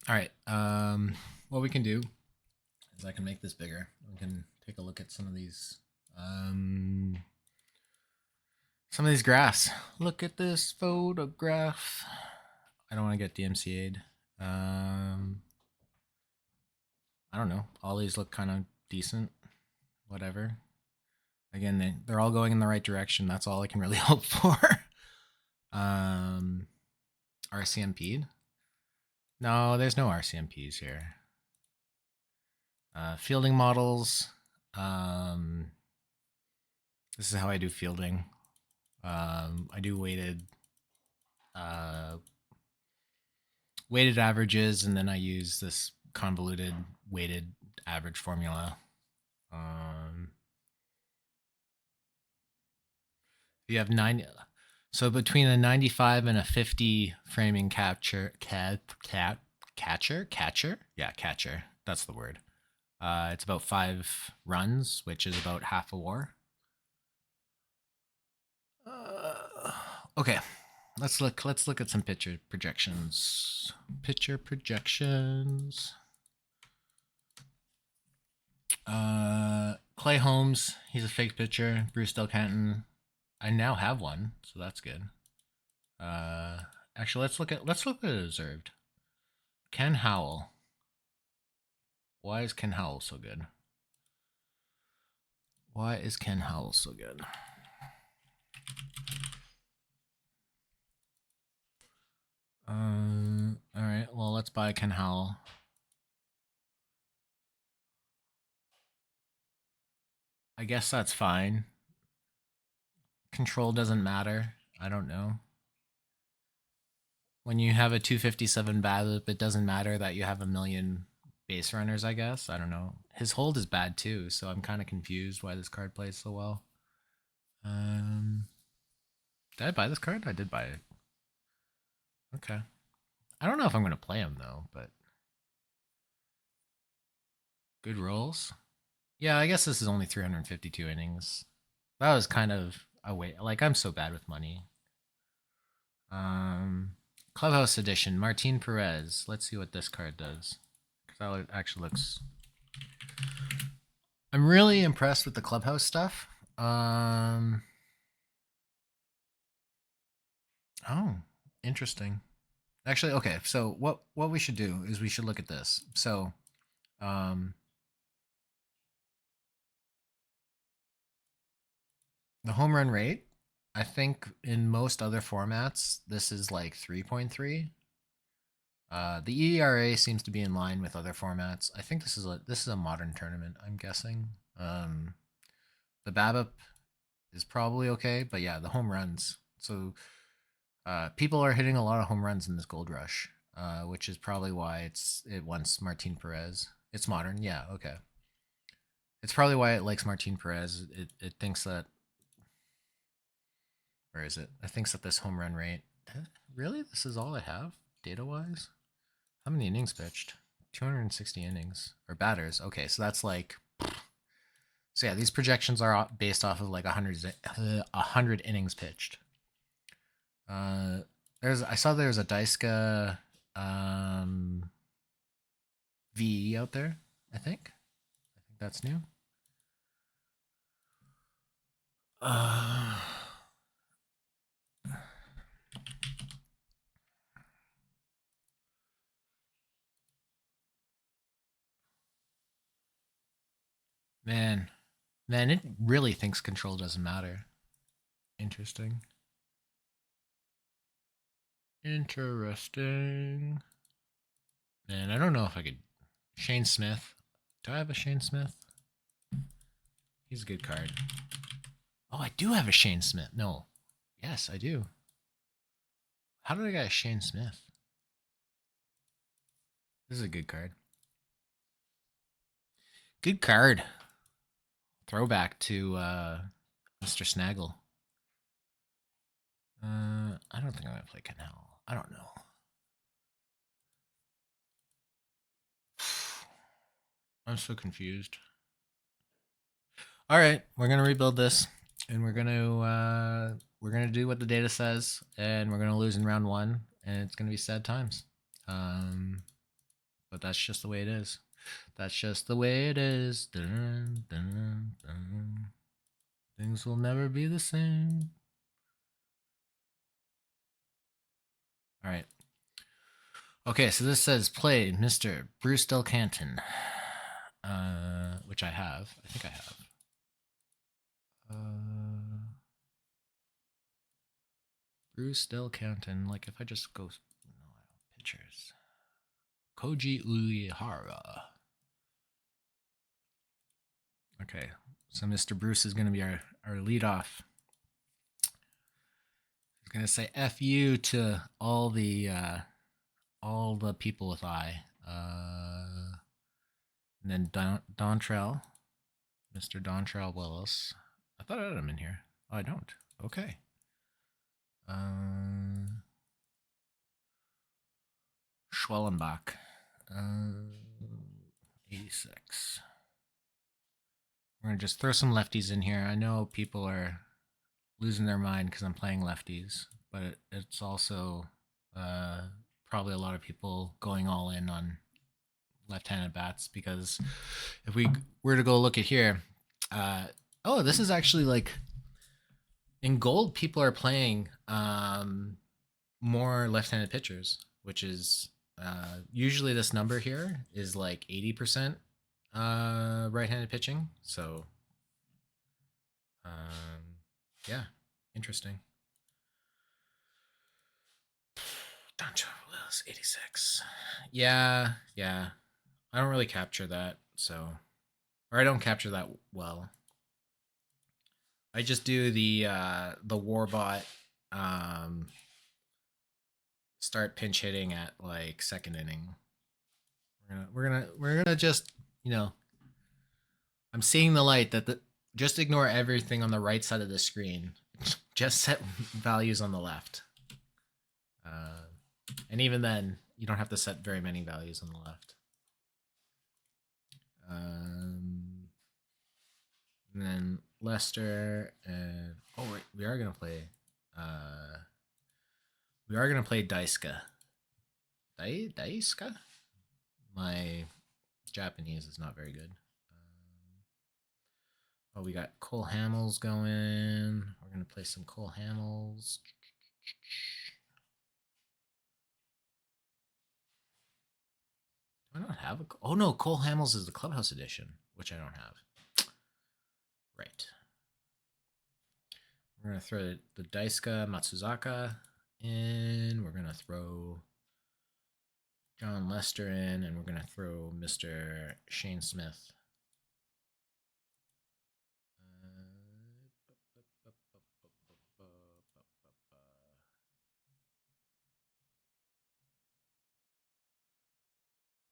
all right. What we can do is I can make this bigger. We can take a look at um, some of these graphs. Look at this photograph. I don't want to get DMCA'd. I don't know. All these look kind of decent. Whatever. Again, they're all going in the right direction. That's all I can really hope for. um, RCMP? No, there's no RCMPs here. Fielding models. This is how I do fielding. I do uh, weighted averages, and then I use this convoluted weighted average formula. You have 90. So between a 95 and a 50 framing catcher, yeah, catcher. That's the word. It's about 5 runs, which is about half a war. Okay, let's look at some pitcher projections. Pitcher projections. Clay Holmes, he's a fake pitcher. Bruce Del Canton, I now have one, so that's good. Actually, let's look at deserved. Ken Howell. Why is Ken Howell so good? Why is Ken Howell so good? All right. Well, let's buy Ken Howell. I guess that's fine. Control doesn't matter. I don't know. When you have a 257 BABIP, it doesn't matter that you have a million base runners, I guess. I don't know. His hold is bad too, so I'm kind of confused why this card plays so well. Did I buy this card? I did buy it. Okay. I don't know if I'm going to play him though, but good rolls. Yeah, I guess this is only 352 innings. That was kind of a way. Like, I'm so bad with money. Clubhouse edition, Martin Perez. Let's see what this card does. That actually looks. I'm really impressed with the clubhouse stuff. Oh, interesting. Actually, okay. So what we should do is we should look at this. So, the home run rate. I think in most other formats, this is like 3.3. The ERA seems to be in line with other formats. I think this is a modern tournament. I'm guessing. The BABIP is probably okay, but yeah, the home runs. So people are hitting a lot of home runs in this Gold Rush, which is probably why it wants Martin Perez. It's modern, yeah, okay. It's probably why it likes Martin Perez. It thinks that. Where is it? It thinks that this home run rate. Really, this is all I have data wise. How many innings pitched? 260 innings or batters. Okay, so that's like. So yeah, these projections are based off of like 100 innings pitched. I saw there's a Daiska VE out there. I think that's new. Man, it really thinks control doesn't matter. Interesting. Interesting. Man, I don't know if I could. Shane Smith. Do I have a Shane Smith? He's a good card. Oh, I do have a Shane Smith. No. Yes, I do. How did I get a Shane Smith? This is a good card. Good card. Throwback to Mr. Snaggle. I don't think I'm gonna play Canal. I don't know. I'm so confused. All right, we're gonna rebuild this, and we're gonna do what the data says, and we're gonna lose in round one, and it's gonna be sad times. But that's just the way it is. That's just the way it is. Dun, dun, dun. Things will never be the same. All right. Okay, so this says play Mr. Bruce Del Canton, which I have. I think I have. Bruce Del Canton. Like if I just go pictures. Koji Uehara. Okay, so Mr. Bruce is going to be our lead off. He's going to say "F you" to all the people with I. And then Dontrell, Mr. Dontrell Willis. I thought I had him in here. Oh, I don't. Okay. Schwellenbach. 86. We're going to just throw some lefties in here. I know people are losing their mind because I'm playing lefties, but it's also probably a lot of people going all in on left-handed bats because if we were to go look at here, oh, this is actually like in gold. People are playing more left-handed pitchers, which is usually this number here is like 80% right-handed pitching. So, yeah, interesting. Don Charles 86. Yeah, yeah. I don't really capture that, so or I don't capture that well. I just do the Warbot start pinch hitting at like second inning. We're gonna just, you know, I'm seeing the light that the just ignore everything on the right side of the screen. Just set values on the left. And even then, you don't have to set very many values on the left. And then Lester and oh wait, we are gonna play Daiska. Daiska? My Japanese is not very good. Oh, we got Cole Hamels going. We're gonna play some Cole Hamels. Do I not have a? Oh no, Cole Hamels is the Clubhouse edition, which I don't have. Right. We're gonna throw the Daiska Matsuzaka in. We're gonna throw John Lester in, and we're gonna throw Mr. Shane Smith.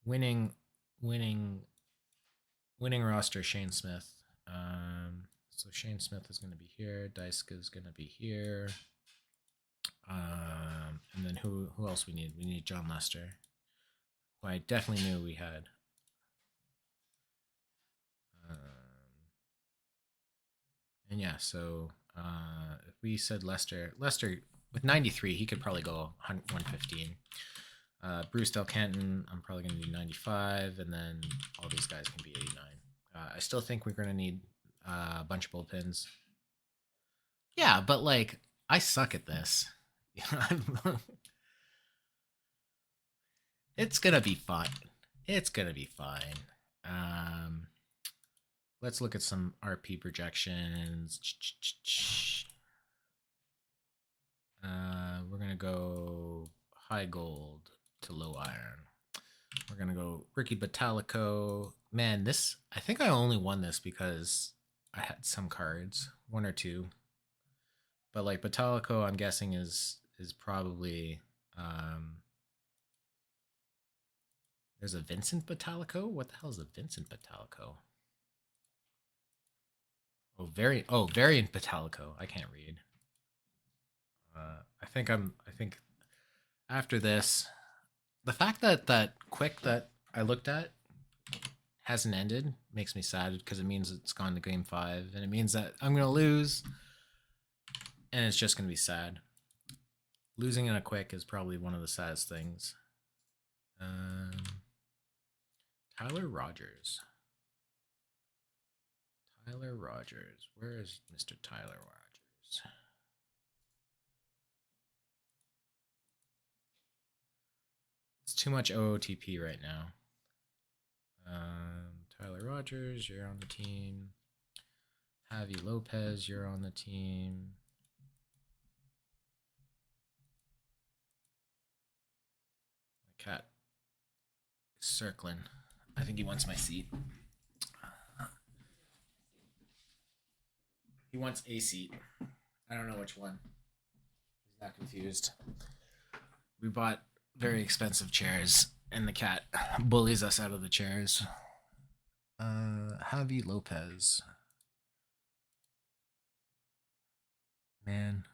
Winning, winning, winning roster. Shane Smith. So Shane Smith is going to be here. Daiska is going to be here. And then who else we need? We need John Lester, who I definitely knew we had. And yeah, so if we said Lester with 93, he could probably go 115. Bruce Del Canton, I'm probably going to do 95, and then all these guys can be 89. I still think we're going to need a bunch of bullpens. Yeah, but like, I suck at this. It's going to be fun. It's going to be fine. Let's look at some RP projections. We're going to go high gold to low iron. We're going to go Ricky Batalico. Man, this, I think I only won this because I had some cards, one or two. But like Batalico, I'm guessing is probably there's a Vincent Batalico. What the hell is a Vincent Batalico? Variant Metallico. I can't read. I think after this, the fact that that quick that I looked at hasn't ended makes me sad because it means it's gone to game 5 and it means that I'm gonna lose and it's just gonna be sad. Losing in a quick is probably one of the saddest things. Um, Tyler Rogers. Tyler Rogers. Where is Mr. Tyler Rogers? It's too much OOTP right now. Tyler Rogers, you're on the team. Javi Lopez, you're on the team. My cat is circling. I think he wants my seat. He wants a seat. I don't know which one. He's not confused. We bought very expensive chairs, and the cat bullies us out of the chairs. Javi Lopez. Man.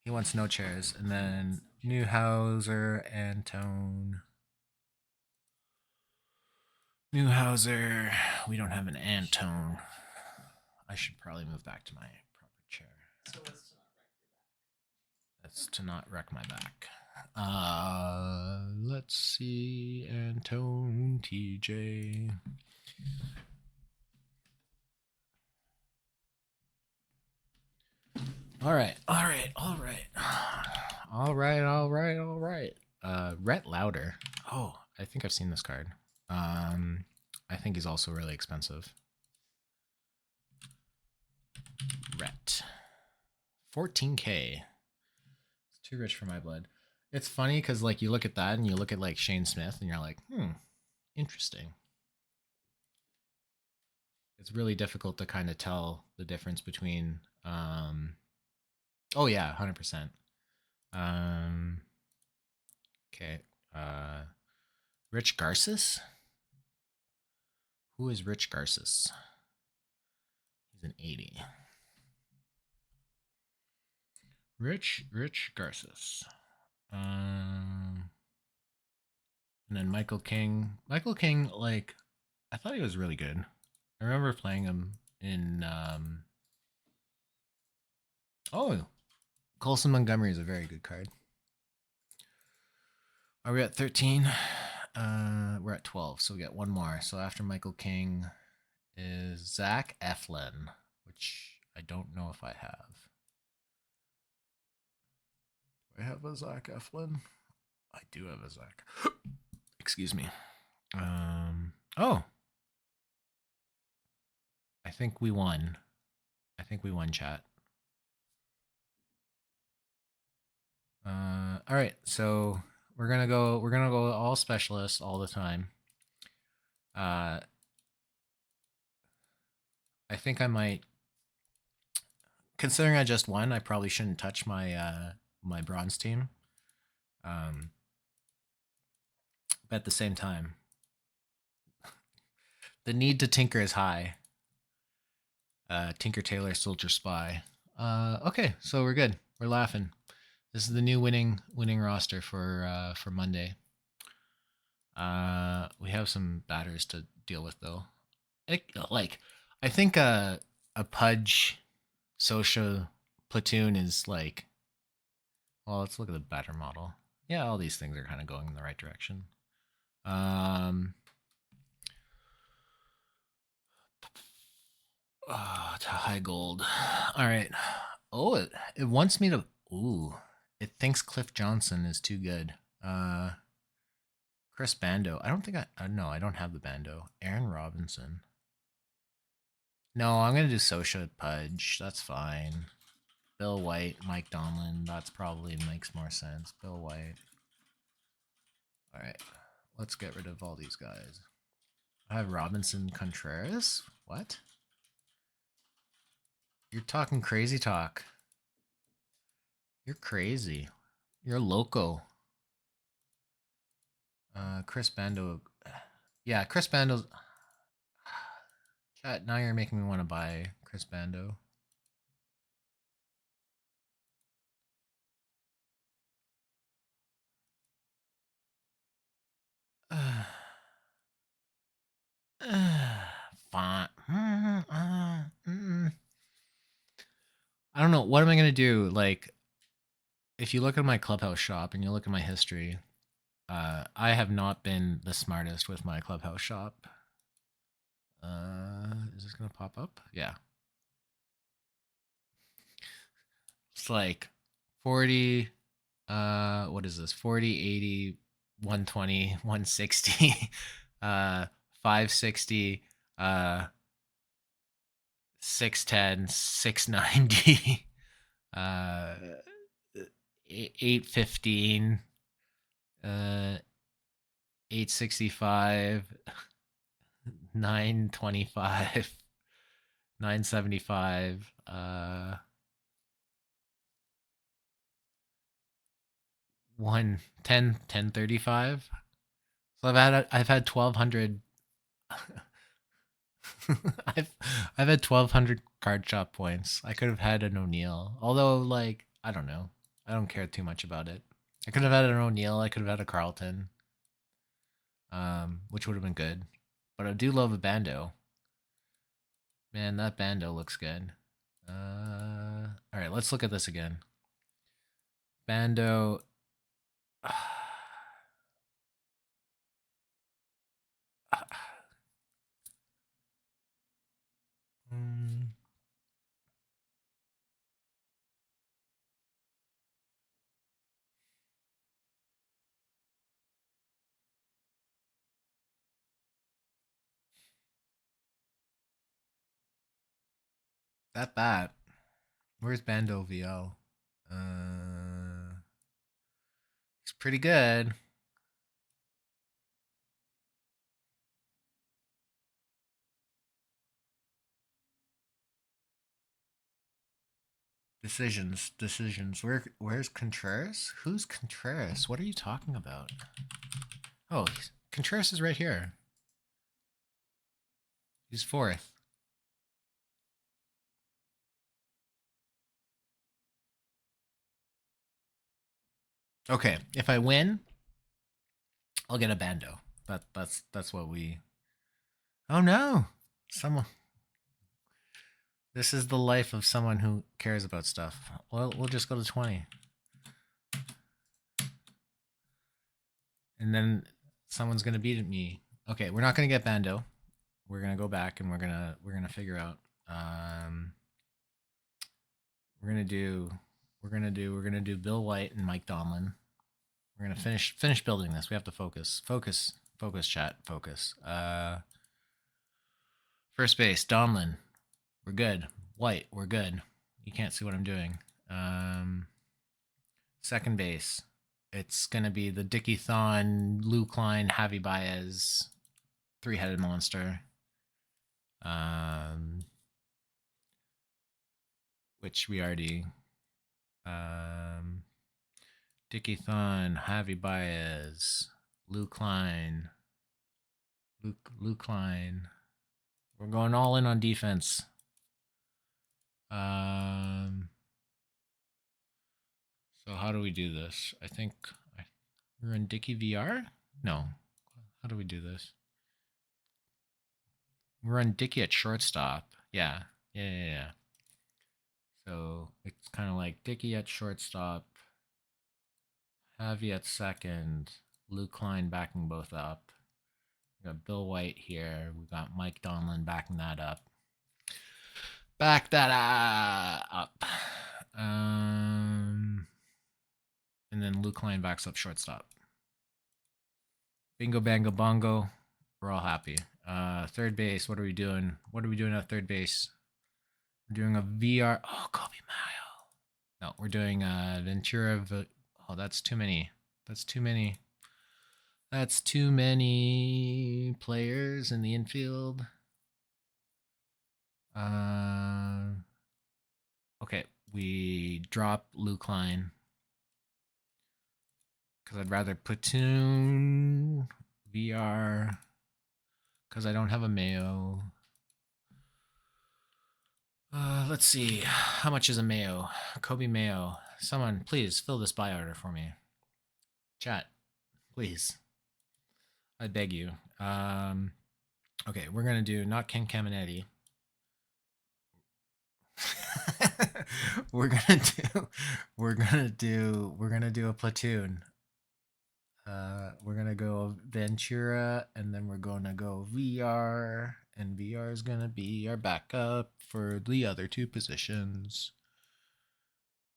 He wants no chairs. And then Newhauser, Antone. Newhauser. We don't have an Antone. I should probably move back to my proper chair. That's to not wreck my back. Let's see. Antone, TJ. All right. Rhett Louder. Oh, I think I've seen this card. I think he's also really expensive. Rhett. 14K. It's too rich for my blood. It's funny because like you look at that and you look at like Shane Smith and you're like, interesting. It's really difficult to kind of tell the difference between oh yeah, 100%. Okay. Rich Garces? Who is Rich Garces? He's an 80. Rich Garces. And then Michael King. Michael King, like, I thought he was really good. I remember playing him in oh, Colson Montgomery is a very good card. Are we at 13? We're at 12, so we got one more. So after Michael King is Zach Eflin, which I don't know if I have. Do I have a Zach Eflin? I do have a Zach. Excuse me. Oh. I think we won. Chat. All right, so we're gonna go all specialists all the time. I think I might, considering I just won, I probably shouldn't touch my my bronze team. But at the same time, the need to tinker is high. Tinker Tailor Soldier Spy. Okay, so we're good. We're laughing. This is the new winning roster for Monday. We have some batters to deal with though. I think a Pudge Sosha platoon is like, well, let's look at the batter model. Yeah, all these things are kind of going in the right direction. To high gold. All right. Oh, it wants me to. Ooh, it thinks Cliff Johnson is too good. Chris Bando. I don't think no, I don't have the Bando. Aaron Robinson. No, I'm gonna do Sosha Pudge. That's fine. Bill White, Mike Donlin. That's probably makes more sense. Bill White. All right, let's get rid of all these guys. I have Robinson Contreras. What? You're talking crazy talk. You're crazy. You're loco. Chris Bando. Yeah, Chris Bando's. Chat, now you're making me want to buy Chris Bando. Fine. I don't know. What am I going to do? Like, if you look at my Clubhouse shop and you look at my history, I have not been the smartest with my Clubhouse shop. Is this going to pop up? Yeah. It's like 40, what is this? 40, 80, 120, 160, 560, 610, 690, uh, 815, 865, 925, 975, 110, 1035. So I've had 1200. I've I've had 1200 card shop points. I could have had an O'Neill. Although, like, I don't know. I don't care too much about it. I could have had an O'Neill, I could have had a Carlton. Which would have been good. But I do love a Bando. Man, that Bando looks good. Alright, let's look at this again. Bando. That. Where's Bando VL? It's pretty good. Decisions. Where's Contreras? Who's Contreras? What are you talking about? Oh, Contreras is right here. He's fourth. Okay, if I win, I'll get a Bando. That's what we. Oh no, someone. This is the life of someone who cares about stuff. Well, we'll just go to 20. And then someone's gonna beat me. Okay, we're not gonna get Bando. We're gonna go back and we're gonna figure out. We're gonna do Bill White and Mike Donlin. We're gonna finish building this. We have to focus. Focus, chat. Focus. First base, Donlin. We're good. White, we're good. You can't see what I'm doing. Second base, it's gonna be the Dickie Thon, Lou Klein, Javi Baez, three-headed monster. Which we already. Dickie Thon, Javi Baez, Lou Klein, Luke Klein. We're going all in on defense. So how do we do this? I think we're in Dickey VR? No. How do we do this? We're on Dickey at shortstop. Yeah. So it's kind of like Dickey at shortstop, Javi at second, Luke Klein backing both up. We got Bill White here. We got Mike Donlin backing that up. Back that up. And then Luke Klein backs up shortstop. Bingo, bango, bongo. We're all happy. Third base. What are we doing? What are we doing at third base? We're doing a VR. Oh, Kobe Mayo. No, we're doing Ventura. Oh, that's too many. That's too many. That's too many players in the infield. Okay, we drop Luke Klein because I'd rather platoon VR because I don't have a Mayo. Let's see. How much is a Mayo? Kobe Mayo. Someone, please fill this buy order for me. Chat, please. I beg you. Okay, we're gonna do not Ken Caminetti. we're gonna do a platoon. We're gonna go Ventura, and then we're gonna go VR, and VR is gonna be our backup for the other two positions.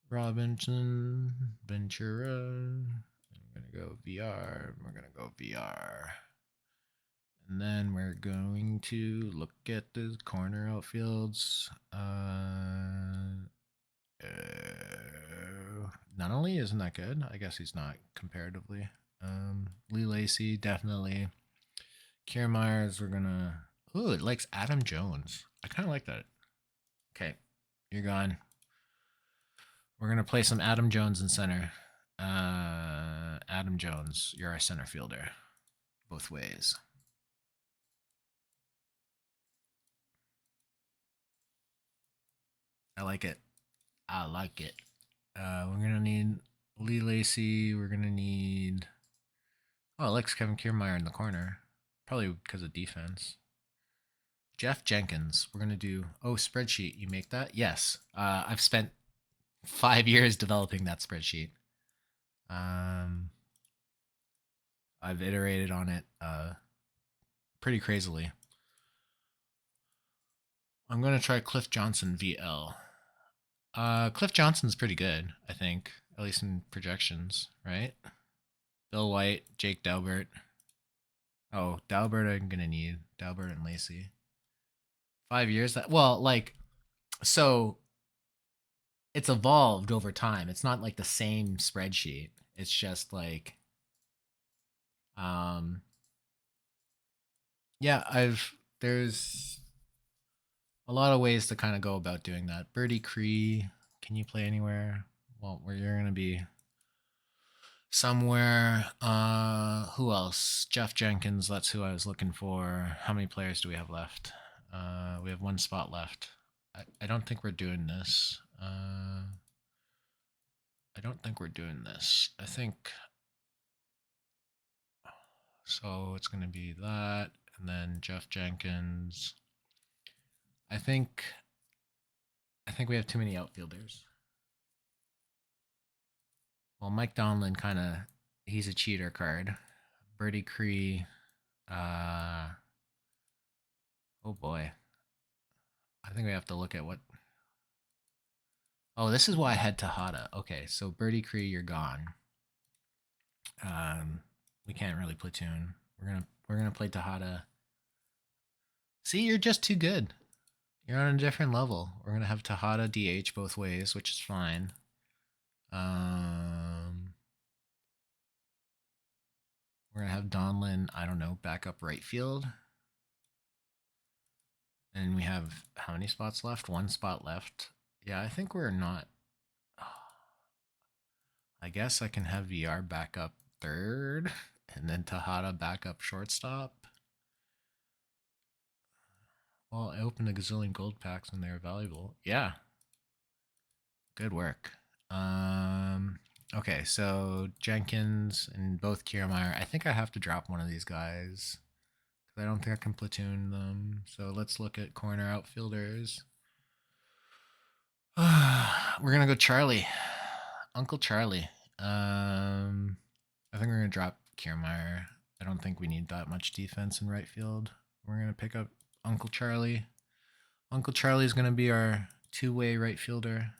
Robinson, Ventura. I'm gonna go VR. We're gonna go VR. And then we're going to look at the corner outfields. Not only isn't that good, I guess he's not comparatively. Lee Lacy, definitely. Kiermaiers, we're gonna. Ooh, it likes Adam Jones. I kind of like that. Okay, you're gone. We're gonna play some Adam Jones in center. Adam Jones, you're our center fielder, both ways. I like it. I like it. We're gonna need Lee Lacy. We're gonna need. Oh, Alex Kevin Kiermaier in the corner, probably because of defense. Jeff Jenkins. We're gonna do. Oh, spreadsheet. You make that? Yes. I've spent 5 years developing that spreadsheet. I've iterated on it pretty crazily. I'm gonna try Cliff Johnson VL. Cliff Johnson's pretty good, I think, at least in projections, right? Bill White, Jake Daubert. Oh, Daubert I'm gonna need. Daubert and Lacy. 5 years? That well, like, so it's evolved over time. It's not like the same spreadsheet. It's just like, um, yeah, there's a lot of ways to kind of go about doing that. Birdie Cree, can you play anywhere? Well, where you're gonna be somewhere. Who else? Jeff Jenkins. That's who I was looking for. How many players do we have left? We have one spot left. I don't think we're doing this. I don't think we're doing this. I think so. It's going to be that, and then Jeff Jenkins. I think we have too many outfielders. Well, Mike Donlin kind of he's a cheater card. Birdie Cree. Oh boy. I think we have to look at what. Oh, this is why I had Tejada. Okay, so Birdie Cree, you're gone. We can't really platoon. We're gonna play Tejada. See, you're just too good. You're on a different level. We're gonna have Tejada DH both ways, which is fine. We're gonna have Donlin, I don't know, back up right field. And we have how many spots left? One spot left. Yeah, I think we're not. I guess I can have VR back up third and then Tejada back up shortstop. Well, I opened a gazillion gold packs and they're valuable. Yeah. Good work. Okay, so Jenkins and both Kiermaier. I think I have to drop one of these guys because I don't think I can platoon them. So let's look at corner outfielders. We're gonna go Charlie, Uncle Charlie. I think we're gonna drop Kiermaier. I don't think we need that much defense in right field. We're gonna pick up Uncle Charlie. Uncle Charlie's gonna be our two-way right fielder.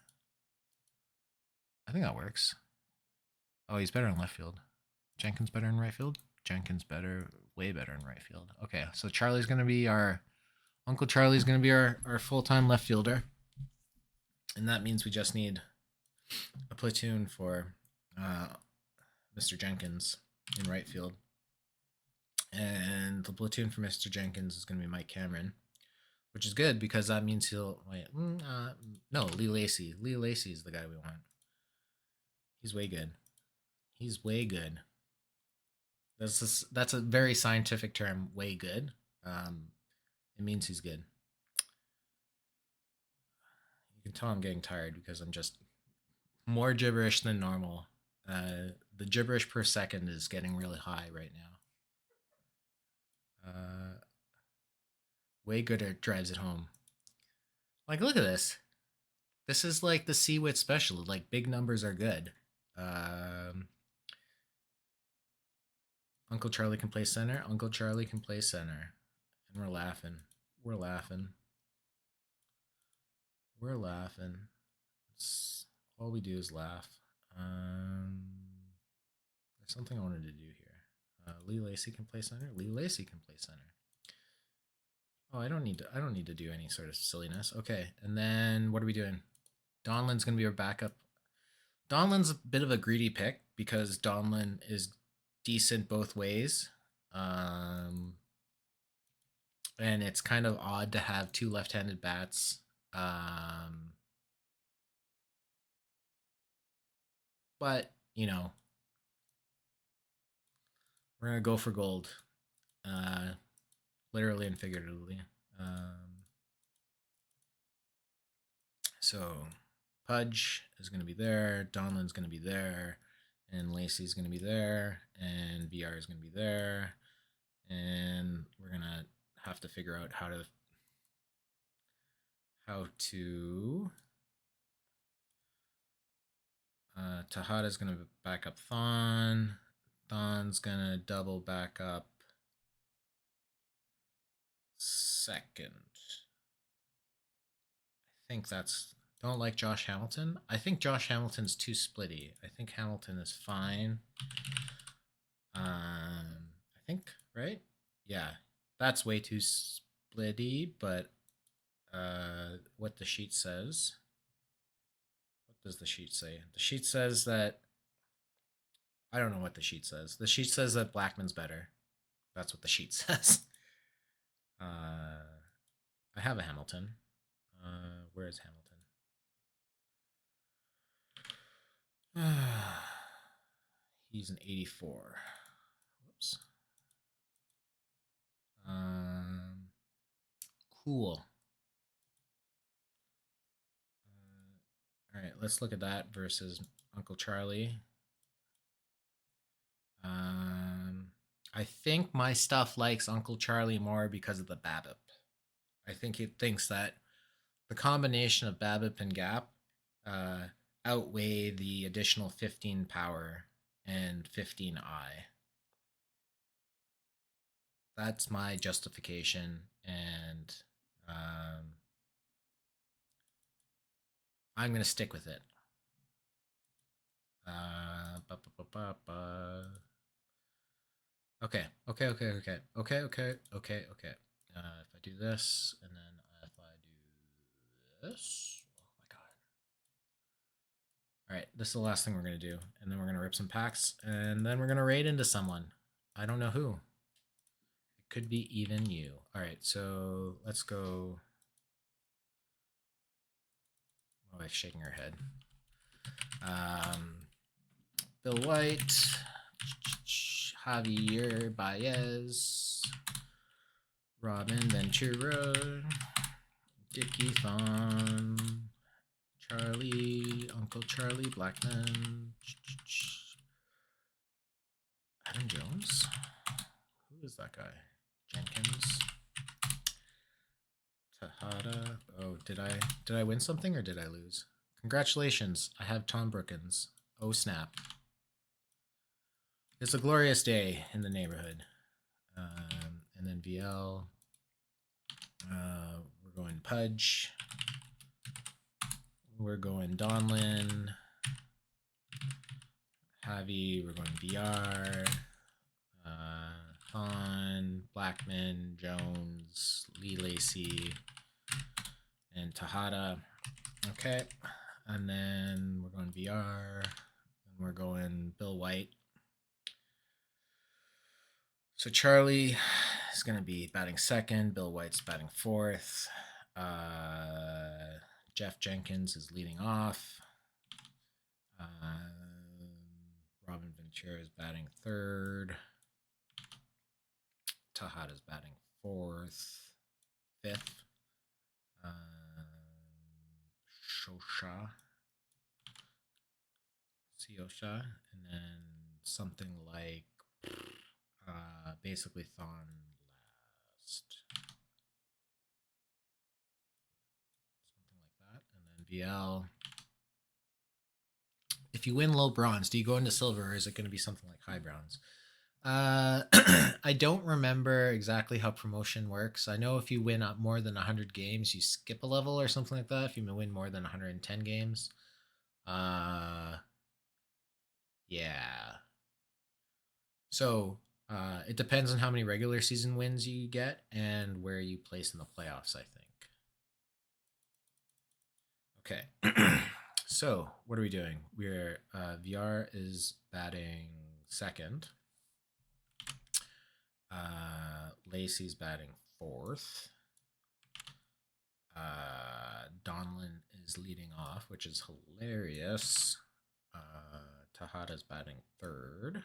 I think that works. Oh, he's better in left field. Jenkins better in right field. Jenkins better, way better in right field. Okay, so Charlie's gonna be our Uncle Charlie's gonna be our full-time left fielder, and that means we just need a platoon for Mr. Jenkins in right field. And the platoon for Mr. Jenkins is going to be Mike Cameron, which is good because that means he'll wait. No, Lee Lacy. Lee Lacy is the guy we want. He's way good. He's way good. That's a very scientific term. Way good. It means he's good. can tell I'm getting tired because I'm just more gibberish than normal. The gibberish per second is getting really high right now. Way gooder drives it home. Like, look at this. This is like the C-Wit special. Like, big numbers are good. Uncle Charlie can play center. Uncle Charlie can play center. And we're laughing. We're laughing. We're laughing. All we do is laugh. There's something I wanted to do here. Lee Lacy can play center. Lee Lacy can play center. Oh, I don't need to do any sort of silliness. Okay, and then what are we doing? Donlan's gonna be our backup. Donlan's a bit of a greedy pick because Donlan is decent both ways. And it's kind of odd to have two left-handed bats. But, you know, we're going to go for gold. Literally and figuratively. So Pudge is going to be there. Donlan's going to be there. And Lacy's going to be there. And VR is going to be there. And we're going to have to figure out how to Tejada's going to back up Thon. Thon's going to double back up second. I think that's... Don't like Josh Hamilton. I think Josh Hamilton's too splitty. I think Hamilton is fine. I think, right? Yeah, that's way too splitty, but what the sheet says... What does the sheet say? The sheet says that... I don't know what the sheet says. The sheet says that Blackman's better. That's what the sheet says. I have a Hamilton. Where is Hamilton? He's an 84. Whoops. Cool. All right, let's look at that versus Uncle Charlie. I think my stuff likes Uncle Charlie more because of the BABIP. I think it thinks that the combination of BABIP and GAP outweigh the additional 15 power and 15 I. That's my justification, and I'm going to stick with it. Okay. If I do this, and then if I do this, oh my god. All right, this is the last thing we're gonna do, and then we're gonna rip some packs, and then we're gonna raid into someone. I don't know who. It could be even you. All right, so let's go. My wife's shaking her head. Bill White, Javier Baez, Robin Ventura, Dickie Thon, Charlie, Uncle Charlie Blackman, Adam Jones. Who is that guy? Jenkins, Tejada. Oh, did I win something or did I lose? Congratulations, I have Tom Brookins. Oh snap! It's a glorious day in the neighborhood. And then VL. We're going Pudge. We're going Donlan. Javi. We're going VR. Thon, Blackman, Jones, Lee Lacy, and Tejada. Okay. And then we're going VR. And we're going Bill White. So Charlie is going to be batting second. Bill White's batting fourth. Jeff Jenkins is leading off. Robin Ventura is batting third. Tejada's batting fourth, fifth. Shosha. Seosha. And then something like basically Thon last. Something like that. And then VL. If you win low bronze, do you go into silver or is it going to be something like high bronze? I don't remember exactly how promotion works. I know if you win up more than 100 games, you skip a level or something like that. If you win more than 110 games, uh, yeah. So it depends on how many regular season wins you get and where you place in the playoffs, I think. Okay. So what are we doing? We're VR is batting second. Lacey's batting fourth. Donlin is leading off, which is hilarious. Tahada's batting third.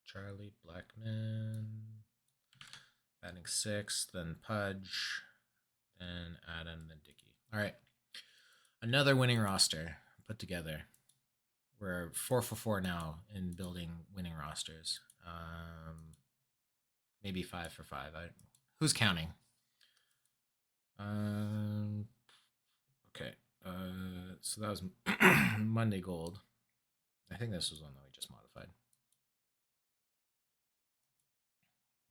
Charlie Blackman batting sixth, then Pudge, then Adam, then Dickey. All right. Another winning roster put together. We're 4 for 4 now in building winning rosters. Maybe 5 for 5. Who's counting? Okay. So that was Monday Gold. I think this was one that we just modified.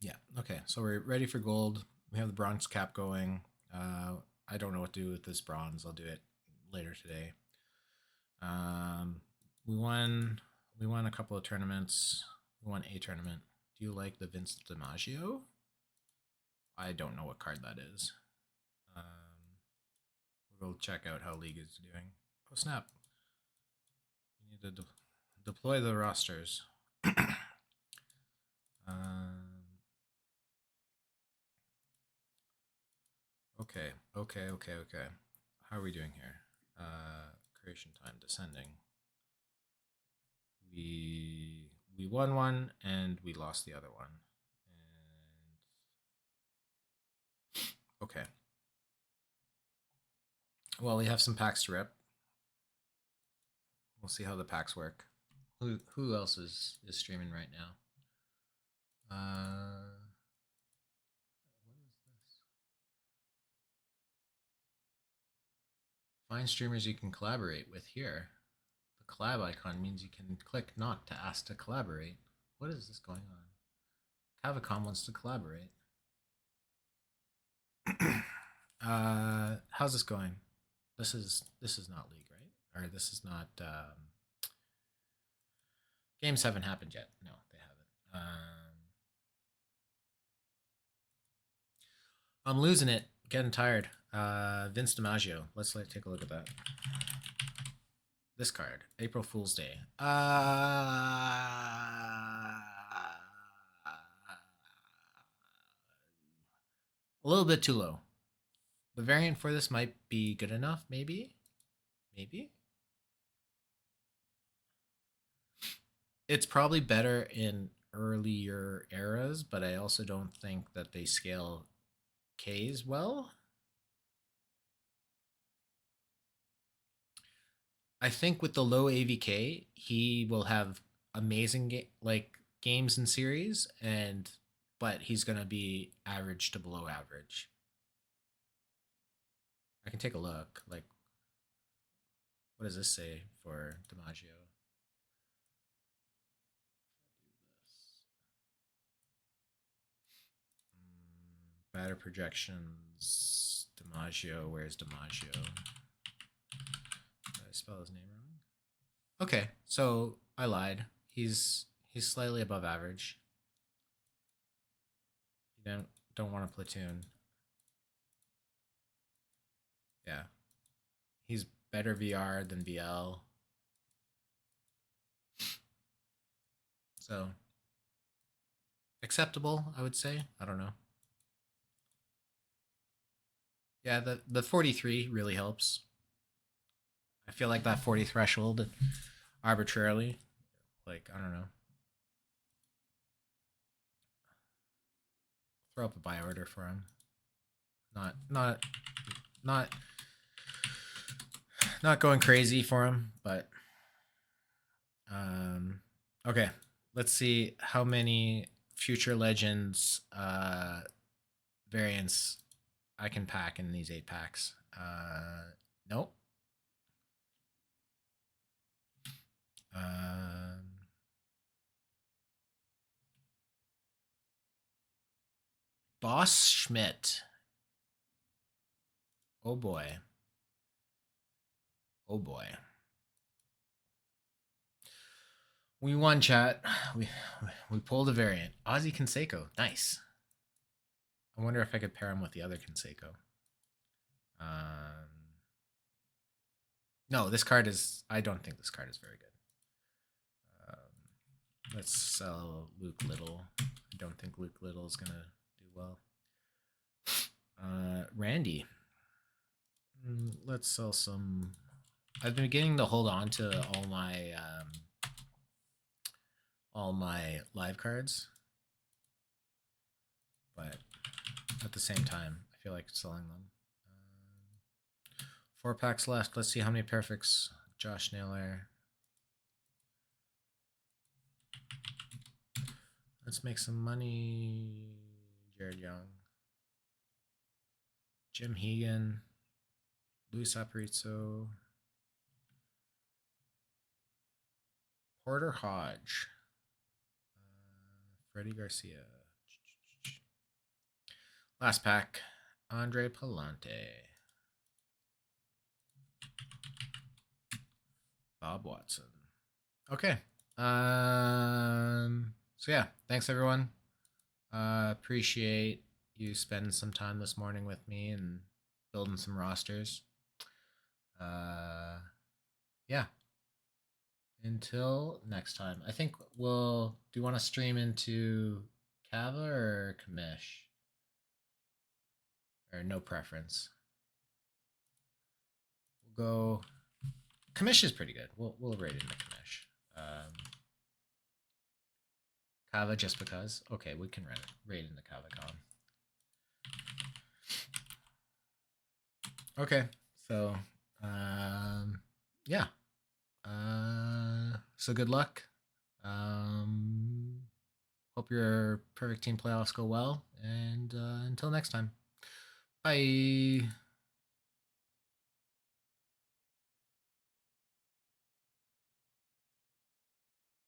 Yeah. Okay. So we're ready for gold. We have the bronze cap going. I don't know what to do with this bronze. I'll do it later today. We won a couple of tournaments. We won a tournament. Do you like the Vince DiMaggio? I don't know what card that is. We'll check out how League is doing. Oh snap! You need to deploy the rosters. Okay. How are we doing here? Creation time descending. We won one and we lost the other one. And okay. Well, we have some packs to rip. We'll see how the packs work. Who else is streaming right now? What is this? Find streamers you can collaborate with here. The collab icon means you can click not to ask to collaborate. What is this going on? Cavacom wants to collaborate. How's this going? This is not League, right? Or this is not games haven't happened yet. No, they haven't. I'm losing it. Getting tired. Vince DiMaggio. Let's take a look at that. This card, April Fool's Day. A little bit too low. The variant for this might be good enough, maybe. It's probably better in earlier eras, but I also don't think that they scale Ks well. I think with the low AVK, he will have amazing games and series, but he's gonna be average to below average. I can take a look. Like, what does this say for DiMaggio? Batter projections. DiMaggio. Where's DiMaggio? Did I spell his name wrong? Okay, so I lied. He's slightly above average. You don't want a platoon. Yeah. He's better VR than VL. So acceptable, I would say. I don't know. Yeah, the 43 really helps. I feel like that 40 threshold arbitrarily, like, I don't know. throw up a buy order for him. Not not not going crazy for him, but okay. Let's see how many future legends variants I can pack in these 8 packs. Nope. Boss Schmidt. Oh boy. Oh boy. We won, chat. We pulled a variant. Ozzy Canseco. Nice. I wonder if I could pair him with the other Canseco. No, this card is. I don't think this card is very good. Let's sell Luke Little. I don't think Luke Little is gonna do well. Randy. Let's sell some. I've been beginning to hold on to all my live cards, but at the same time, I feel like selling them. 4 packs left. Let's see how many perfects. Josh Naylor. Let's make some money. Jared Young. Jim Hegan. Luis Aparicio. Porter Hodge. Freddie Garcia. Last pack. Andre Palante. Bob Watson. Okay. So yeah, thanks everyone. Appreciate you spending some time this morning with me and building some rosters. Yeah. Until next time. I think we'll. Do you want to stream into Kava or Kamish? Or no preference? We'll go. Kamish is pretty good. We'll rate into Kamish. Kava just because. Okay, we can rate into KavaCon. Okay, so yeah. So good luck. Hope your perfect team playoffs go well, and until next time, bye.